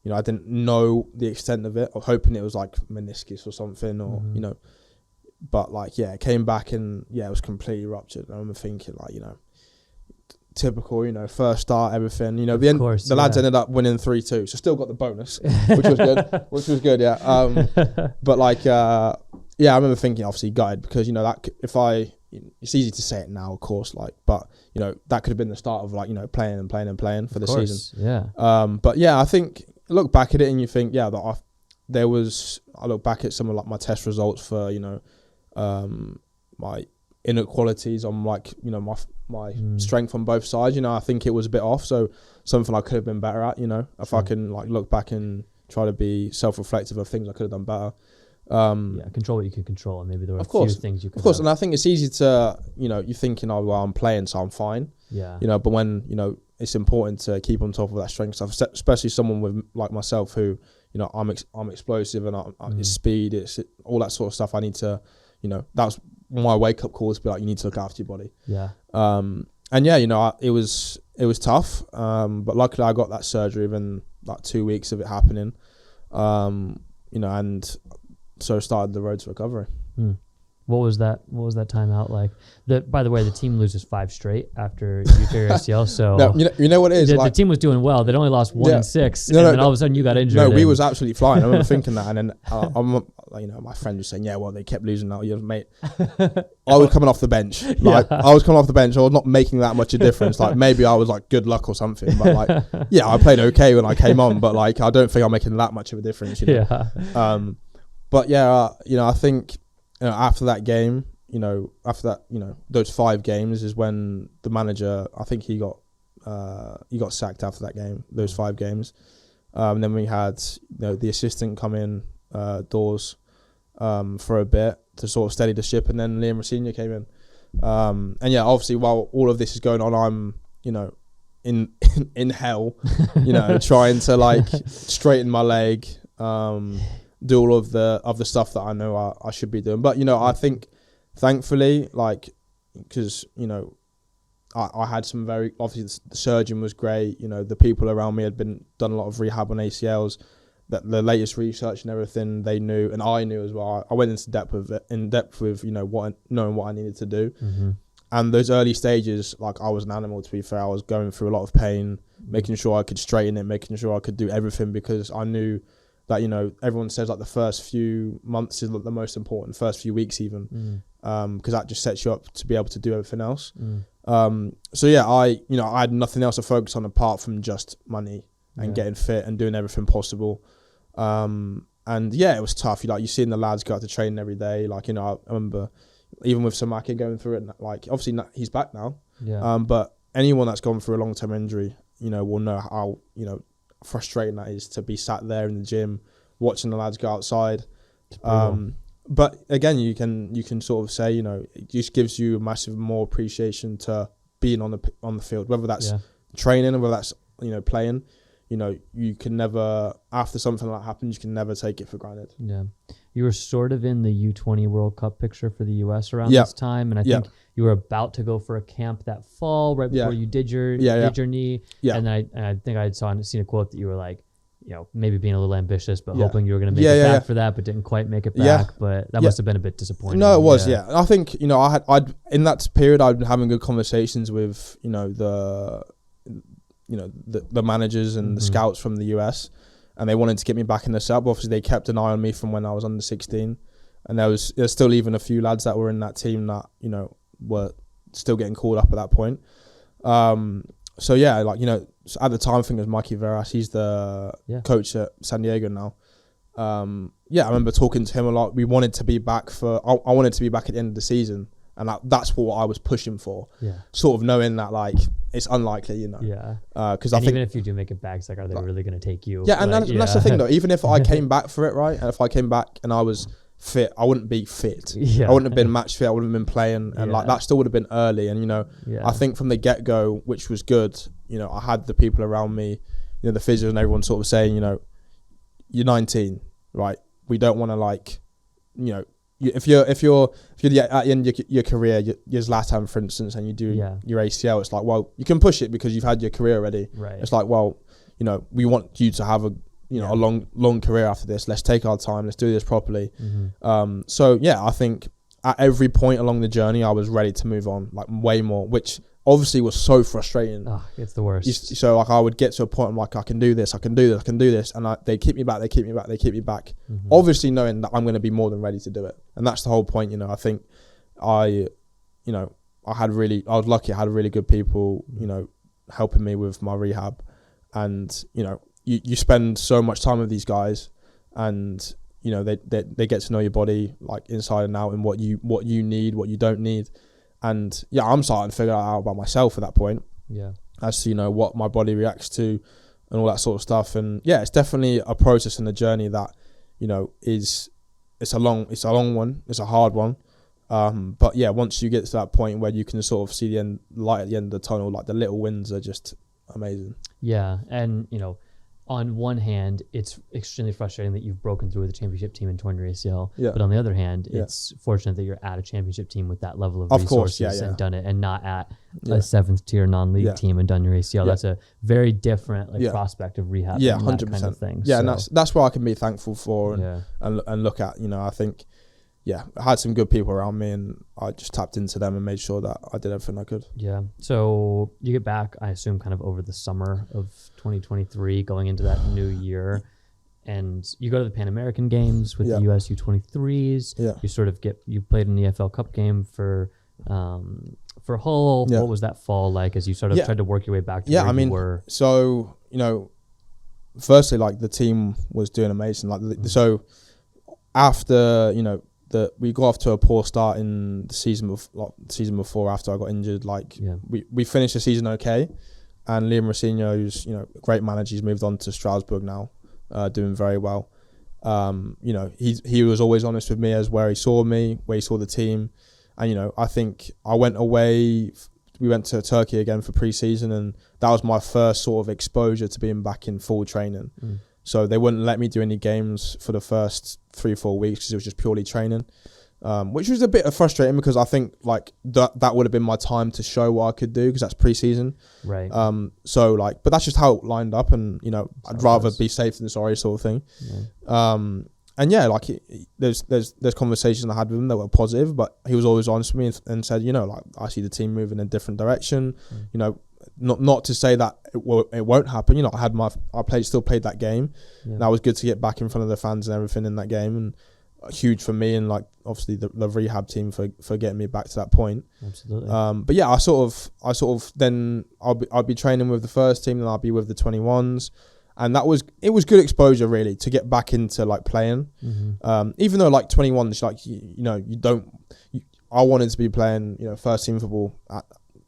I didn't know the extent of it. I was hoping it was like meniscus or something, or, but like, yeah, it came back and yeah, it was completely ruptured. And I remember thinking like, typical, first start, everything. The lads ended up winning 3-2, so still got the bonus, which was good. Yeah. But like, I remember thinking, obviously gutted, because that it's easy to say it now, of course, like, but that could have been the start of like playing for the season. Yeah. But yeah, I think look back at it and you think, yeah, that I look back at some of like my test results for my inequalities on like my strength on both sides. I think it was a bit off, so something I could have been better at. If I can like look back and try to be self-reflective of things I could have done better. Control what you can control, and maybe there were a few things you could. Of course, and I think it's easy to you're thinking, oh well, I'm playing, so I'm fine. Yeah. But when it's important to keep on top of that strength stuff, especially someone with like myself who I'm explosive and it's speed, it's all that sort of stuff. I need to that's my wake up call, to be like, you need to look after your body. Yeah. And yeah, it was tough. But luckily I got that surgery within like 2 weeks of it happening. And so started the road to recovery. What was that time out like? By the way, the team loses 5 straight after you tear your ACL. So no, you know what it is. The team was doing well. They'd only lost 1 and 6, and then all of a sudden you got injured. No, we was absolutely flying. I remember thinking that, and then my friend was saying, "Yeah, well, they kept losing that year, mate." I was coming off the bench. I was coming off the bench. I was not making that much a difference. Like maybe I was like good luck or something, but like I played okay when I came on, but like I don't think I'm making that much of a difference. You know? Yeah. But yeah, I think. After that game, those 5 games is when the manager, I think he got sacked after that game, those 5 games. And then we had, the assistant come in, Dawes, for a bit to sort of steady the ship, and then Liam Rosenior came in. And yeah, obviously while all of this is going on, I'm, in hell, trying to like straighten my leg, do all of the stuff that I know I should be doing. But, I think thankfully, like, because, I had some very, obviously the surgeon was great. The people around me had done a lot of rehab on ACLs, that the latest research and everything they knew, and I knew as well. I went into depth with knowing what I needed to do. Mm-hmm. And those early stages, like I was an animal, to be fair. I was going through a lot of pain, making sure I could straighten it, making sure I could do everything, because I knew that, everyone says like the first few months is the most important, first few weeks even, because that just sets you up to be able to do everything else. So yeah, I had nothing else to focus on apart from just money and getting fit and doing everything possible. And yeah, it was tough. You seeing the lads go out to training every day. Like, I remember even with Samaki going through it, like obviously he's back now. Yeah. But anyone that's gone through a long-term injury, will know how, frustrating that is, to be sat there in the gym watching the lads go outside. But again, you can sort of say, it just gives you a massive more appreciation to being on the field, whether that's training or whether that's playing. You can never, after something like that happens, you can never take it for granted. Yeah. You were sort of in the U20 World Cup picture for the US around this time, and I think you were about to go for a camp that fall right before you did your knee. Yeah. And then I think I had seen a quote that you were like, maybe being a little ambitious, but hoping you were going to make it back for that, but didn't quite make it back. But that must have been a bit disappointing. No, it was. Yeah. I think I'd in that period I'd been having good conversations with the managers and the scouts from the US, and they wanted to get me back in the sub. Obviously, they kept an eye on me from when I was under 16, and there's still even a few lads that were in that team that were still getting called up at that point. So yeah, like at the time, I think it was Mikey Veras. He's the coach at San Diego now. I remember talking to him a lot. We wanted to be back I wanted to be back at the end of the season. And that's what I was pushing for. Yeah. Sort of knowing that like it's unlikely, Yeah. Because I think even if you do make it back, it's like, are they really going to take you? Yeah, and that's the thing though. Even if I came back for it, right, and if I came back and I was fit, I wouldn't be fit. Yeah. I wouldn't have been match fit. I wouldn't have been playing, and like that still would have been early. And I think from the get go, which was good. I had the people around me, the physios and everyone sort of saying, you're 19, right? We don't want to like, if you're at the end of your career, you're Zlatan, for instance, and you do your ACL, it's like, well, you can push it because you've had your career already. Right. It's like, well, we want you to have a a long career after this. Let's take our time. Let's do this properly. So yeah, I think at every point along the journey, I was ready to move on, like way more, which obviously was so frustrating. Oh, it's the worst. So like I would get to a point, I'm like, I can do this, and they keep me back. Obviously knowing that I'm going to be more than ready to do it, and that's the whole point. I think I was lucky. I had really good people, helping me with my rehab, and you spend so much time with these guys, and they get to know your body like inside and out, and what you need, what you don't need. And yeah, I'm starting to figure that out about myself at that point. Yeah. As to, what my body reacts to and all that sort of stuff. And yeah, it's definitely a process and a journey that, it's a long one. It's a hard one. But yeah, once you get to that point where you can sort of see the light at the end of the tunnel, like the little wins are just amazing. Yeah. And, on one hand, it's extremely frustrating that you've broken through with a championship team and torn your ACL. Yeah. But on the other hand, it's fortunate that you're at a championship team with that level of resources and done it, and not at a 7th tier non-league team and done your ACL. That's a very different prospect of rehab. Yeah, 100%. Kind of thing. Yeah, so. And that's what I can be thankful for and look at. I think, yeah, I had some good people around me, and I just tapped into them and made sure that I did everything I could. Yeah. So you get back, I assume, kind of over the summer of 2023, going into that new year, and you go to the Pan American Games with the US U23s. Yeah. You sort of you played in the EFL Cup game for Hull. Yeah. What was that fall like as you sort of tried to work your way back to where you were? So, firstly, like the team was doing amazing. Like, so after, we got off to a poor start in the season before after I got injured. We finished the season okay, and Liam Rossinho, who's a great manager, he's moved on to Strasbourg now, doing very well. He was always honest with me as where he saw me, where he saw the team, and I think I went away. We went to Turkey again for pre-season, and that was my first sort of exposure to being back in full training. So they wouldn't let me do any games for the first 3-4 weeks because it was just purely training, which was a bit frustrating because I think like that would have been my time to show what I could do because that's pre-season. Right. But that's just how it lined up, and I'd rather be safe than sorry sort of thing. Yeah. There's conversations I had with him that were positive, but he was always honest with me and said, I see the team moving in a different direction. Not to say that it won't happen. I still played that game. And that was good to get back in front of the fans and everything in that game, and huge for me and like obviously the rehab team for getting me back to that point. Absolutely. But yeah, I sort of then I'll be training with the first team, and I'll be with the 21s. And it was good exposure really to get back into like playing. Even though like 21s, like I wanted to be playing first team football,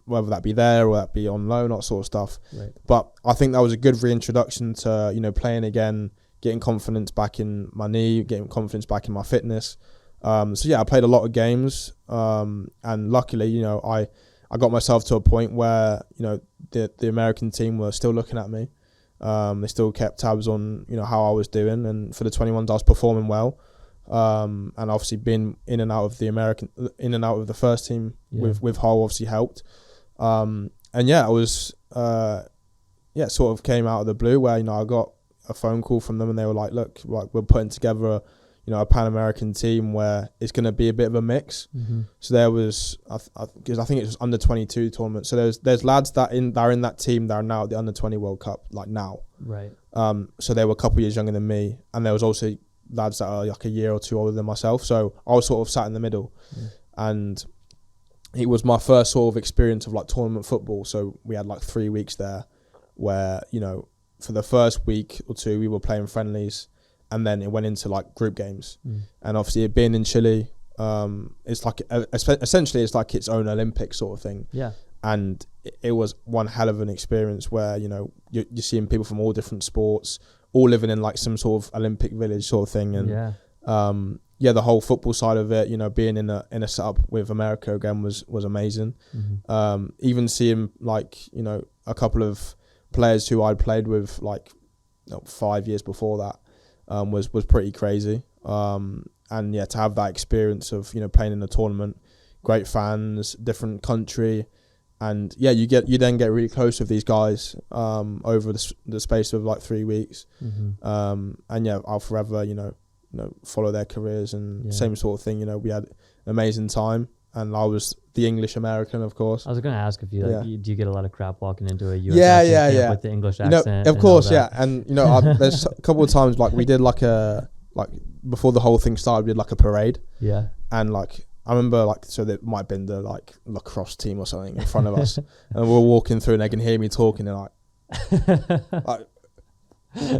whether that be there or that be on loan, that sort of stuff. Right. But I think that was a good reintroduction to playing again, getting confidence back in my knee, getting confidence back in my fitness. So yeah, I played a lot of games, and luckily I got myself to a point where the American team were still looking at me. They still kept tabs on how I was doing, and for the 21s I was performing well, and obviously being in and out of the first team with Hull obviously helped, and yeah, I was sort of came out of the blue where I got a phone call from them, and they were like, look, like we're putting together a Pan American team where it's going to be a bit of a mix. So there was, because I think it was under 22 tournament. So there's lads that are in that team that are now at the under 20 World Cup, like now. Right. So they were a couple of years younger than me, and there was also lads that are like a year or two older than myself. So I was sort of sat in the middle, and it was my first sort of experience of like tournament football. So we had like 3 weeks there, where for the first week or two we were playing friendlies. And then it went into like group games, and obviously it being in Chile, it's like essentially it's like its own Olympic sort of thing. Yeah. And it was one hell of an experience where you're seeing people from all different sports, all living in like some sort of Olympic village sort of thing, and the whole football side of it, being in a setup with America again was amazing. Even seeing like a couple of players who I'd played with like 5 years before that. Was pretty crazy, and yeah, to have that experience of playing in a tournament, great fans, different country, and yeah, you then get really close with these guys over the space of like 3 weeks, and yeah, I'll forever follow their careers and same sort of thing. We had an amazing time, and I was the English American, of course. I was going to ask if do you get a lot of crap walking into a US camp with the English accent? Of course, yeah. And there's a couple of times like we did like before the whole thing started, we did like a parade. Yeah. And like I remember like so there might have been the like lacrosse team or something in front of us, and we were walking through and they can hear me talking and like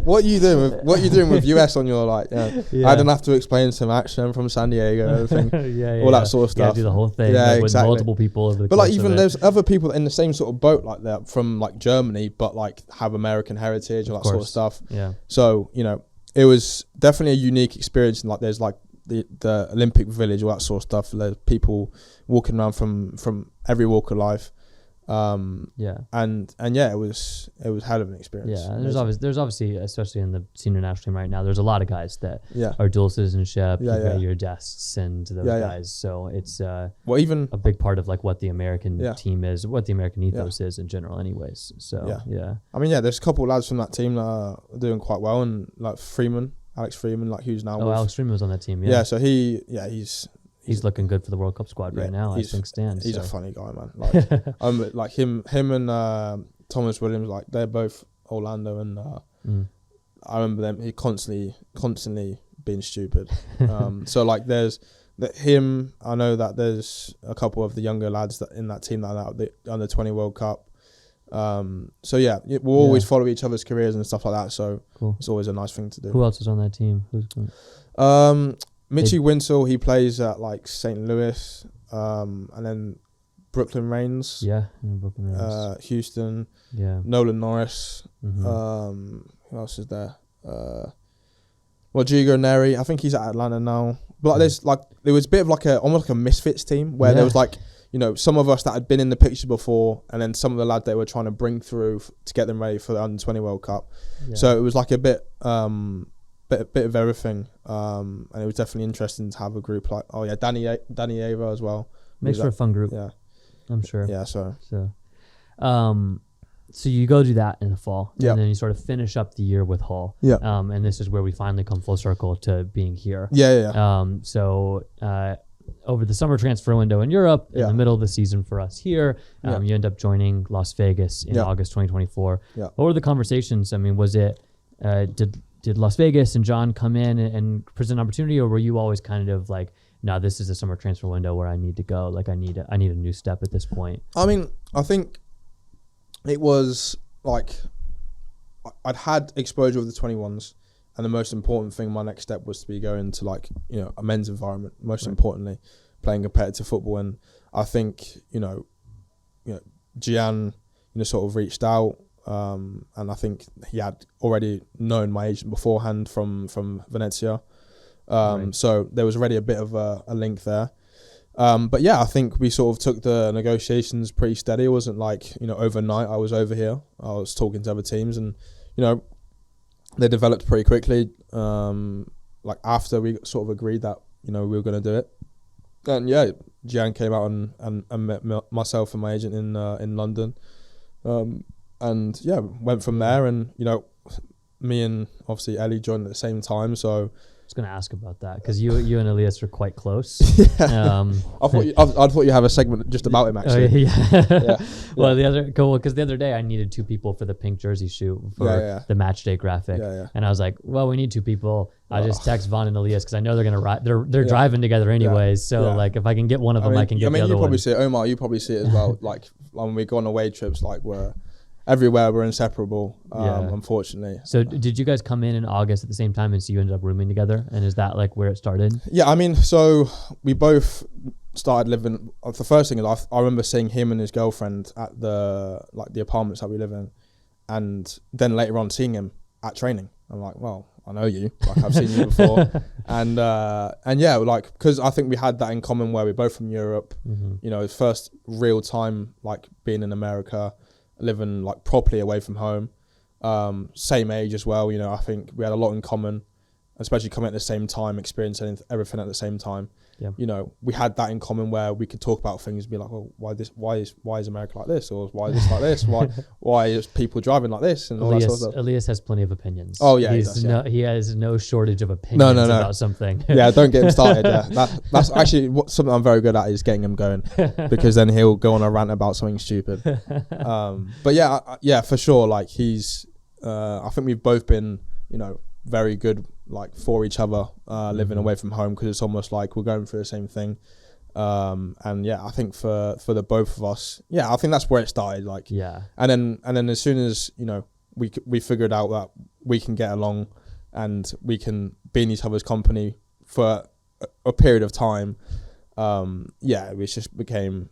what are you doing with US on your like? I don't have to explain some accent from San Diego and everything, all that sort of stuff. Yeah, do the whole thing. Like, exactly. With multiple people over the. But like even there's other people in the same sort of boat like that from like Germany, but like have American heritage or that sort of stuff. Yeah. So it was definitely a unique experience, and like there's like the Olympic Village, all that sort of stuff. There's people walking around from every walk of life. And yeah, it was hell of an experience. Yeah, and there's obviously, especially in the senior national team right now, there's a lot of guys that are dual citizenship. You've got your Dests and those guys. So it's even a big part of like what the American team is, what the American ethos is in general, anyways. So yeah. I mean, there's a couple of lads from that team that are doing quite well, and like Freeman, Alex Freeman, like who's now. Alex Freeman was on that team. Yeah. So he's looking good for the World Cup squad right now. I think stands. He's a funny guy, man. Like like him and Thomas Williams, like they're both Orlando, and I remember them. He constantly being stupid. So like there's him. I know that there's a couple of the younger lads that in that team that are the under 20 World Cup. So yeah, we'll always follow each other's careers and stuff like that. So it's always a nice thing to do. Who else is on that team? Mitchie Winsell, he plays at like St. Louis, and then Brooklyn Reigns. Yeah, Brooklyn Reigns. Houston. Yeah. Nolan Norris. Who else is there? Rodrigo Neri. I think he's at Atlanta now. But there was a bit of almost like a misfits team where there was like, some of us that had been in the picture before, and then some of the lads they were trying to bring through to get them ready for the under 20 World Cup. Yeah. So it was like a bit of everything, and it was definitely interesting to have a group like Danny Ava as well. Makes for a fun group. Yeah, I'm sure. Yeah, so you go do that in the fall, and then you sort of finish up the year with Hull. Yeah. And this is where we finally come full circle to being here. Yeah. So over the summer transfer window in Europe, in the middle of the season for us here, you end up joining Las Vegas in August 2024. Yeah. What were the conversations? I mean, was it did Las Vegas and John come in and present an opportunity, or were you always kind of like, no, this is a summer transfer window where I need to go. Like I need a new step at this point. I mean, I think it was like I'd had exposure with the 21s, and the most important thing, my next step was to be going to a men's environment. Most importantly, playing competitive football, and I think Gian sort of reached out, and I think he had already known my agent beforehand from Venezia. So there was already a bit of a link there. But yeah, I think we sort of took the negotiations pretty steady. It wasn't like, overnight I was over here. I was talking to other teams, and, they developed pretty quickly. Like after we sort of agreed that, we were going to do it. And yeah, Gian came out and met myself and my agent in London. And yeah, went from there, and, me and obviously Ellie joined at the same time. So I was going to ask about that because you and Elias are quite close. I thought you have a segment just about him actually. Well, because the other day I needed 2 people for the pink jersey shoot for the match day graphic, and I was like, well, we need 2 people. I just text Vaughn and Elias because I know they're gonna ride. They're driving together anyways. So like, if I can get one of them, I can get the other one. You probably see it, Omar. You probably see it as well. Like when we go on away trips, like we're everywhere, we're inseparable, unfortunately. So did you guys come in August at the same time, and so you ended up rooming together? And is that like where it started? Yeah, I mean, so we both started living. The first thing is I remember seeing him and his girlfriend at the apartments that we live in, and then later on seeing him at training. I'm like, well, I know you. Like I've seen you before, and yeah, like because I think we had that in common where we're both from Europe. His first real time like being in America, living like properly away from home, same age as well. I think we had a lot in common, especially coming at the same time, experiencing everything at the same time. We had that in common where we could talk about things and be like, well, why is America like this, or why is this like this, why is people driving like this, and all that sort of stuff. Elias has plenty of opinions. Oh yeah, he has no shortage of opinions about something. Yeah, don't get him started. That's actually something I'm very good at, is getting him going, because then he'll go on a rant about something stupid. But yeah, for sure. Like he's, I think we've both been, very good like for each other, living away from home, because it's almost like we're going through the same thing. And yeah, I think for the both of us, I think that's where it started. Like, and then as soon as we figured out that we can get along and we can be in each other's company for a period of time, it just became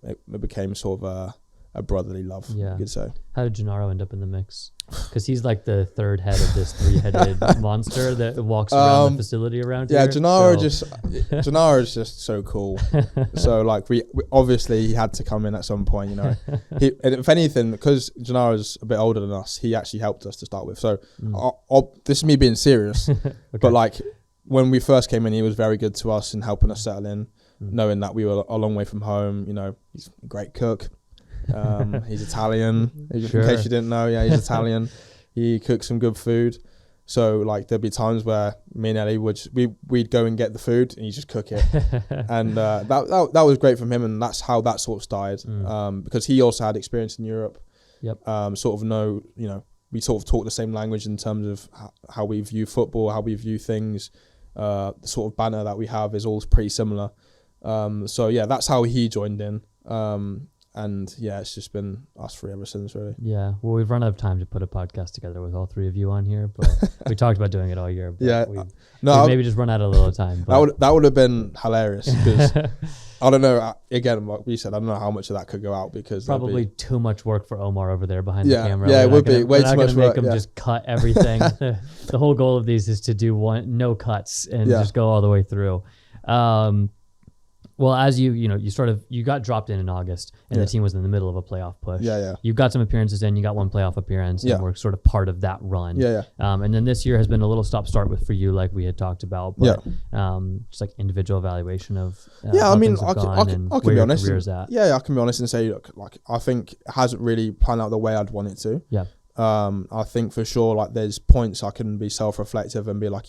sort of a brotherly love. You could say. How did Gennaro end up in the mix? Because he's like the third head of this 3-headed monster that walks around the facility around here. Gennaro is just so cool. So like we obviously he had to come in at some point. If anything, because Gennaro's a bit older than us, he actually helped us to start with. So this is me being serious, but like when we first came in, he was very good to us in helping us settle in, knowing that we were a long way from home. He's a great cook. He's Italian. In case you didn't know, he's Italian. He cooks some good food. So like there'd be times where me and Ellie we'd go and get the food and he'd just cook it, and that was great from him, and that's how that sort of started. Because he also had experience in Europe. Yep. Sort of know, we sort of talk the same language in terms of how we view football, how we view things. The sort of banter that we have is all pretty similar. So yeah, that's how he joined in. And yeah, it's just been us three ever since, really. Yeah. Well, we've run out of time to put a podcast together with all three of you on here, but we talked about doing it all year. But yeah. we've maybe just run out of a little time. But that would have been hilarious, because I don't know. Again, like we said, I don't know how much of that could go out, because probably too much work for Omar over there behind the camera. Yeah, it would be way too much work. Make him just cut everything. The whole goal of these is to do no cuts and just go all the way through. Well, as you got dropped in August, and the team was in the middle of a playoff push. Yeah. You got some appearances in. You got one playoff appearance, and we're sort of part of that run. Yeah. And then this year has been a little stop-start for you, like we had talked about. But, just like individual evaluation of I mean, I can be honest. I can be honest and say, look, like I think it hasn't really planned out the way I'd want it to. Yeah. I think for sure, like there's points I can be self-reflective and be like,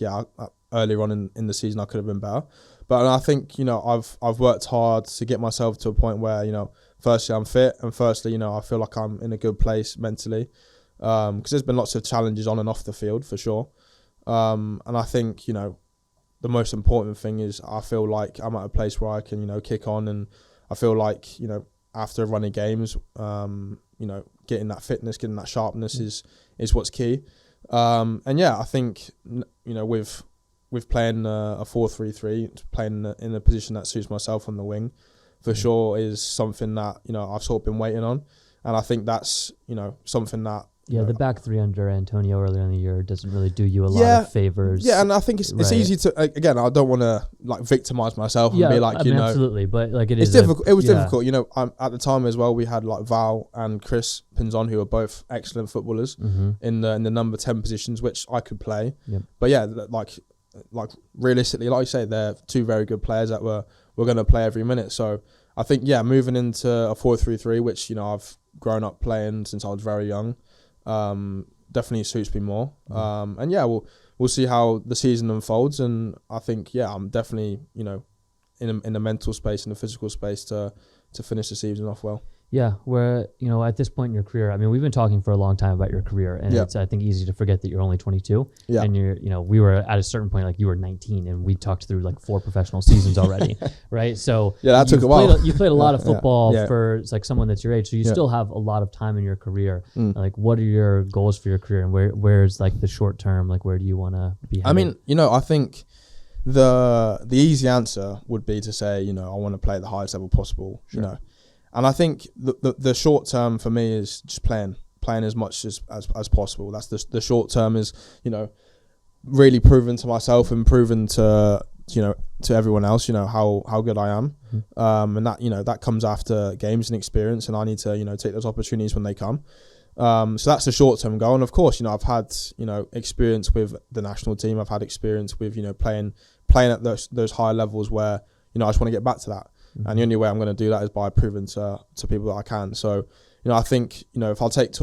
earlier on in the season I could have been better. But I think, I've worked hard to get myself to a point where, firstly I'm fit, and firstly, I feel like I'm in a good place mentally. Because there's been lots of challenges on and off the field for sure. And I think, the most important thing is I feel like I'm at a place where I can, kick on, and I feel like, after running games, getting that fitness, getting that sharpness is what's key. And yeah, I think, with playing a 4-3-3, playing in a position that suits myself on the wing, for sure is something that, I've sort of been waiting on. And I think that's, something that... the back three under Antonio earlier in the year doesn't really do you a lot of favors. Yeah, and I think it's easy to... Again, I don't want to victimize myself and be like, absolutely, but like it is... difficult. It was difficult. At the time as well, we had like Val and Chris Pinzon, who are both excellent footballers in the number 10 positions, which I could play. Yep. But yeah, like realistically, like you say, they're two very good players that we're going to play every minute. So I think, moving into a 4-3-3, which, I've grown up playing since I was very young, definitely suits me more. And we'll see how the season unfolds. And I think, I'm definitely, in a mental space, in a physical space to finish the season off well. Yeah, where, at this point in your career, I mean, we've been talking for a long time about your career, and it's, I think, easy to forget that you're only 22. Yeah. And we were at a certain point, like you were 19, and we talked through like 4 professional seasons already, right? So that took a while. You played a lot of football for like someone that's your age, so you still have a lot of time in your career. Like, what are your goals for your career, and where's like the short term, like where do you want to be headed? I mean, I think the easy answer would be to say, I want to play at the highest level possible, And I think the short term for me is just playing as much as possible. That's the short term is, really proving to myself and proving to everyone else, how good I am. And that, that comes after games and experience, and I need to, take those opportunities when they come. So that's the short term goal. And of course, I've had, experience with the national team. I've had experience with, playing at those higher levels where, I just want to get back to that. And the only way I'm going to do that is by proving to people that I can. So, I think, if I take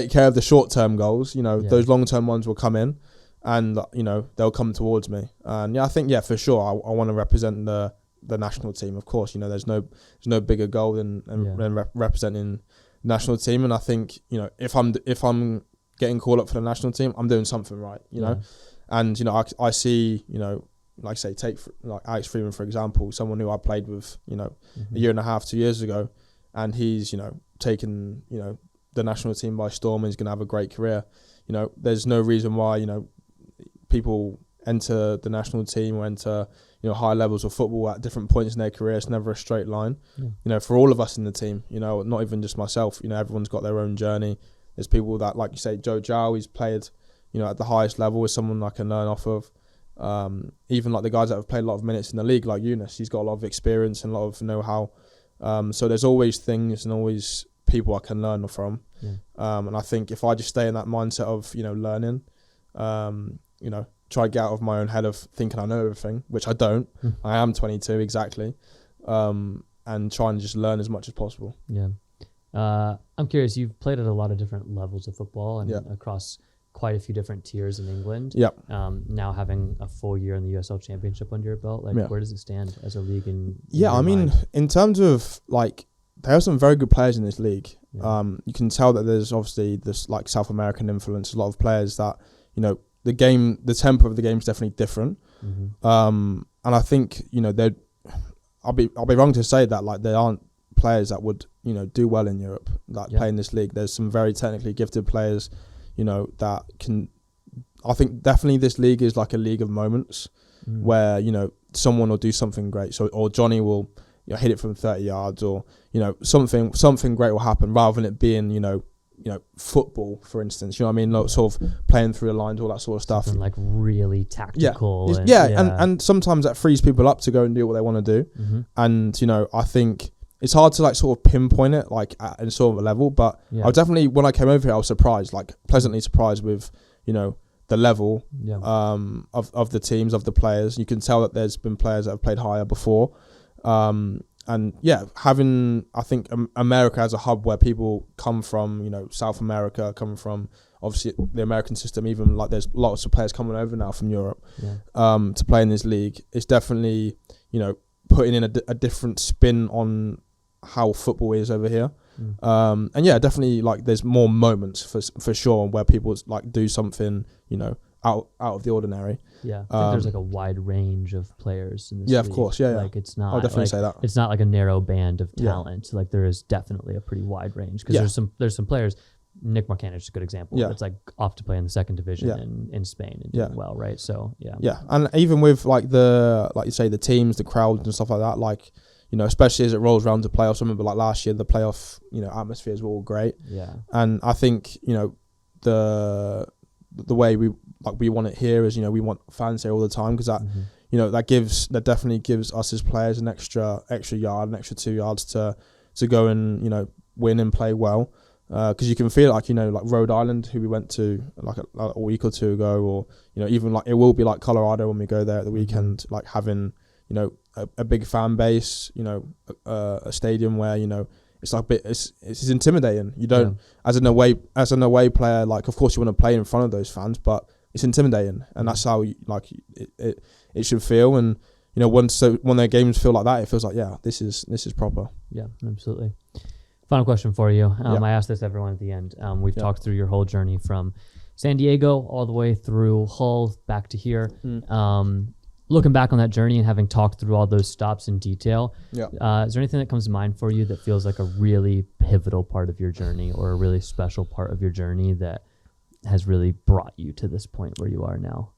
care of the short-term goals, those long-term ones will come in, and, they'll come towards me. And I think, for sure, I want to represent the national team. Of course, there's no bigger goal than representing the national team. And I think, if I'm getting called up for the national team, I'm doing something right, know. And, I see, like I say, take like Alex Freeman, for example, someone who I played with, a year and a half, 2 years ago, and he's, taken, the national team by storm, and he's going to have a great career. There's no reason why, people enter the national team or enter, high levels of football at different points in their career. It's never a straight line. For all of us in the team, not even just myself, everyone's got their own journey. There's people that, like you say, Joe Zhao, he's played, at the highest level, is someone I can learn off of. Even like the guys that have played a lot of minutes in the league, like Eunice, he's got a lot of experience and a lot of know-how. So there's always things and always people I can learn from. And I think if I just stay in that mindset of, learning, try to get out of my own head of thinking I know everything, which I don't. I am 22 exactly. And try and just learn as much as possible. Yeah. I'm curious, you've played at a lot of different levels of football and across quite a few different tiers in England. Yep. Now having a full year in the USL Championship under your belt, like where does it stand as a league in I mean, in terms of like, there are some very good players in this league. Yeah. You can tell that there's obviously this like South American influence. A lot of players that, you know, the tempo of the game is definitely different. And I think, you know, I'll be wrong to say that like there aren't players that would, you know, do well in Europe that play in this league. There's some very technically gifted players, you know, that can. I think definitely this league is like a league of moments where, you know, someone will do something great. So, or Johnny will, you know, hit it from 30 yards, or, you know, something great will happen, rather than it being, you know, football, for instance. You know what I mean? Like, sort of playing through the lines, all that sort of stuff. Something like really tactical. And sometimes that frees people up to go and do what they want to do. And, you know, I think it's hard to like sort of pinpoint it like at a sort of a level, but I was definitely, when I came over here, I was surprised, like pleasantly surprised with, you know, the level of the teams, of the players. You can tell that there's been players that have played higher before. And having, I think, America as a hub where people come from, you know, South America, come from obviously the American system, even like there's lots of players coming over now from Europe to play in this league. It's definitely, you know, putting in a different spin on how football is over here. And definitely like there's more moments for sure where people like do something, you know, out of the ordinary. I think there's like a wide range of players in this league. Of course. Like it's not, I'll definitely like, say that. It's not like a narrow band of talent. Like there is definitely a pretty wide range, because there's some players. Nick Marcanich is a good example. It's like off to play in the second division in Spain and doing well, right? So and even with like like you say, the teams, the crowds and stuff like that, like, you know, especially as it rolls around to playoffs. I remember like last year, the playoff, you know, atmospheres were all great. And I think, you know, the way we want it here is, you know, we want fans here all the time, because that, you know, that definitely gives us as players an extra yard, an extra 2 yards to go and, you know, win and play well. Because you can feel like, you know, like Rhode Island, who we went to like a week or two ago, or, you know, even like it will be like Colorado when we go there at the weekend, like having, you know, a big fan base, you know, a stadium where, you know, it's like it's intimidating. You don't as an away player, like of course you want to play in front of those fans, but it's intimidating, and that's how it should feel. And, you know, when their games feel like that, it feels like this is proper. Yeah, absolutely. Final question for you. I asked this everyone at the end. We've talked through your whole journey from San Diego all the way through Hull back to here. Looking back on that journey and having talked through all those stops in detail, is there anything that comes to mind for you that feels like a really pivotal part of your journey, or a really special part of your journey that has really brought you to this point where you are now?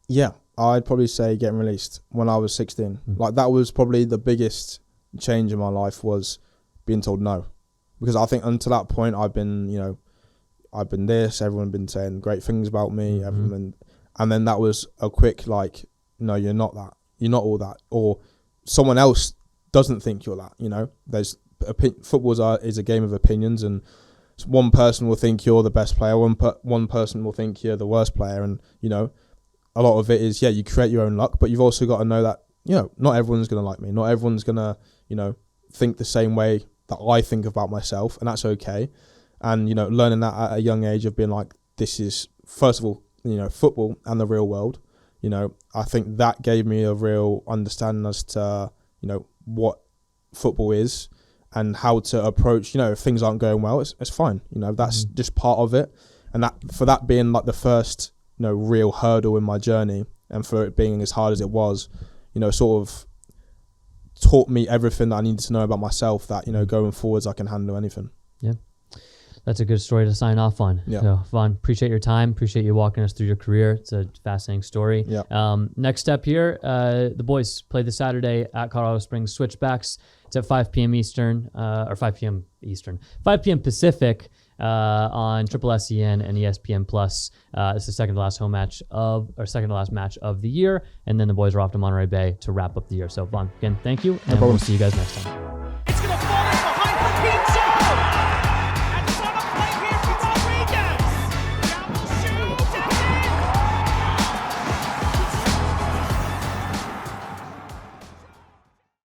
Yeah, I'd probably say getting released when I was 16. Like that was probably the biggest change in my life, was being told no. Because I think until that point I've been this, everyone been saying great things about me, everyone, and then that was a quick like, no, you're not that. You're not all that. Or someone else doesn't think you're that, you know. There's football is a game of opinions, and one person will think you're the best player, one person will think you're the worst player, and, you know, a lot of it is, you create your own luck, but you've also got to know that, you know, not everyone's going to like me. Not everyone's going to, you know, think the same way that I think about myself, and that's okay. And, you know, learning that at a young age of being like, this is, first of all, you know, football and the real world, you know, I think that gave me a real understanding as to, you know, what football is and how to approach, you know, if things aren't going well, it's fine. You know, that's just part of it. And that, for that being like the first, you know, real hurdle in my journey, and for it being as hard as it was, you know, sort of taught me everything that I needed to know about myself, that, you know, going forwards, I can handle anything. Yeah. That's a good story to sign off on. Yeah. So, Vaughn, appreciate your time. Appreciate you walking us through your career. It's a fascinating story. Yeah. Next step here, the boys play this Saturday at Colorado Springs Switchbacks. It's at 5 p.m. Eastern, or 5 p.m. Eastern, 5 p.m. Pacific on Triple SEN and ESPN Plus. It's the second to last match of the year, and then the boys are off to Monterey Bay to wrap up the year. So, Vaughn, again, thank you, and we'll see you guys next time.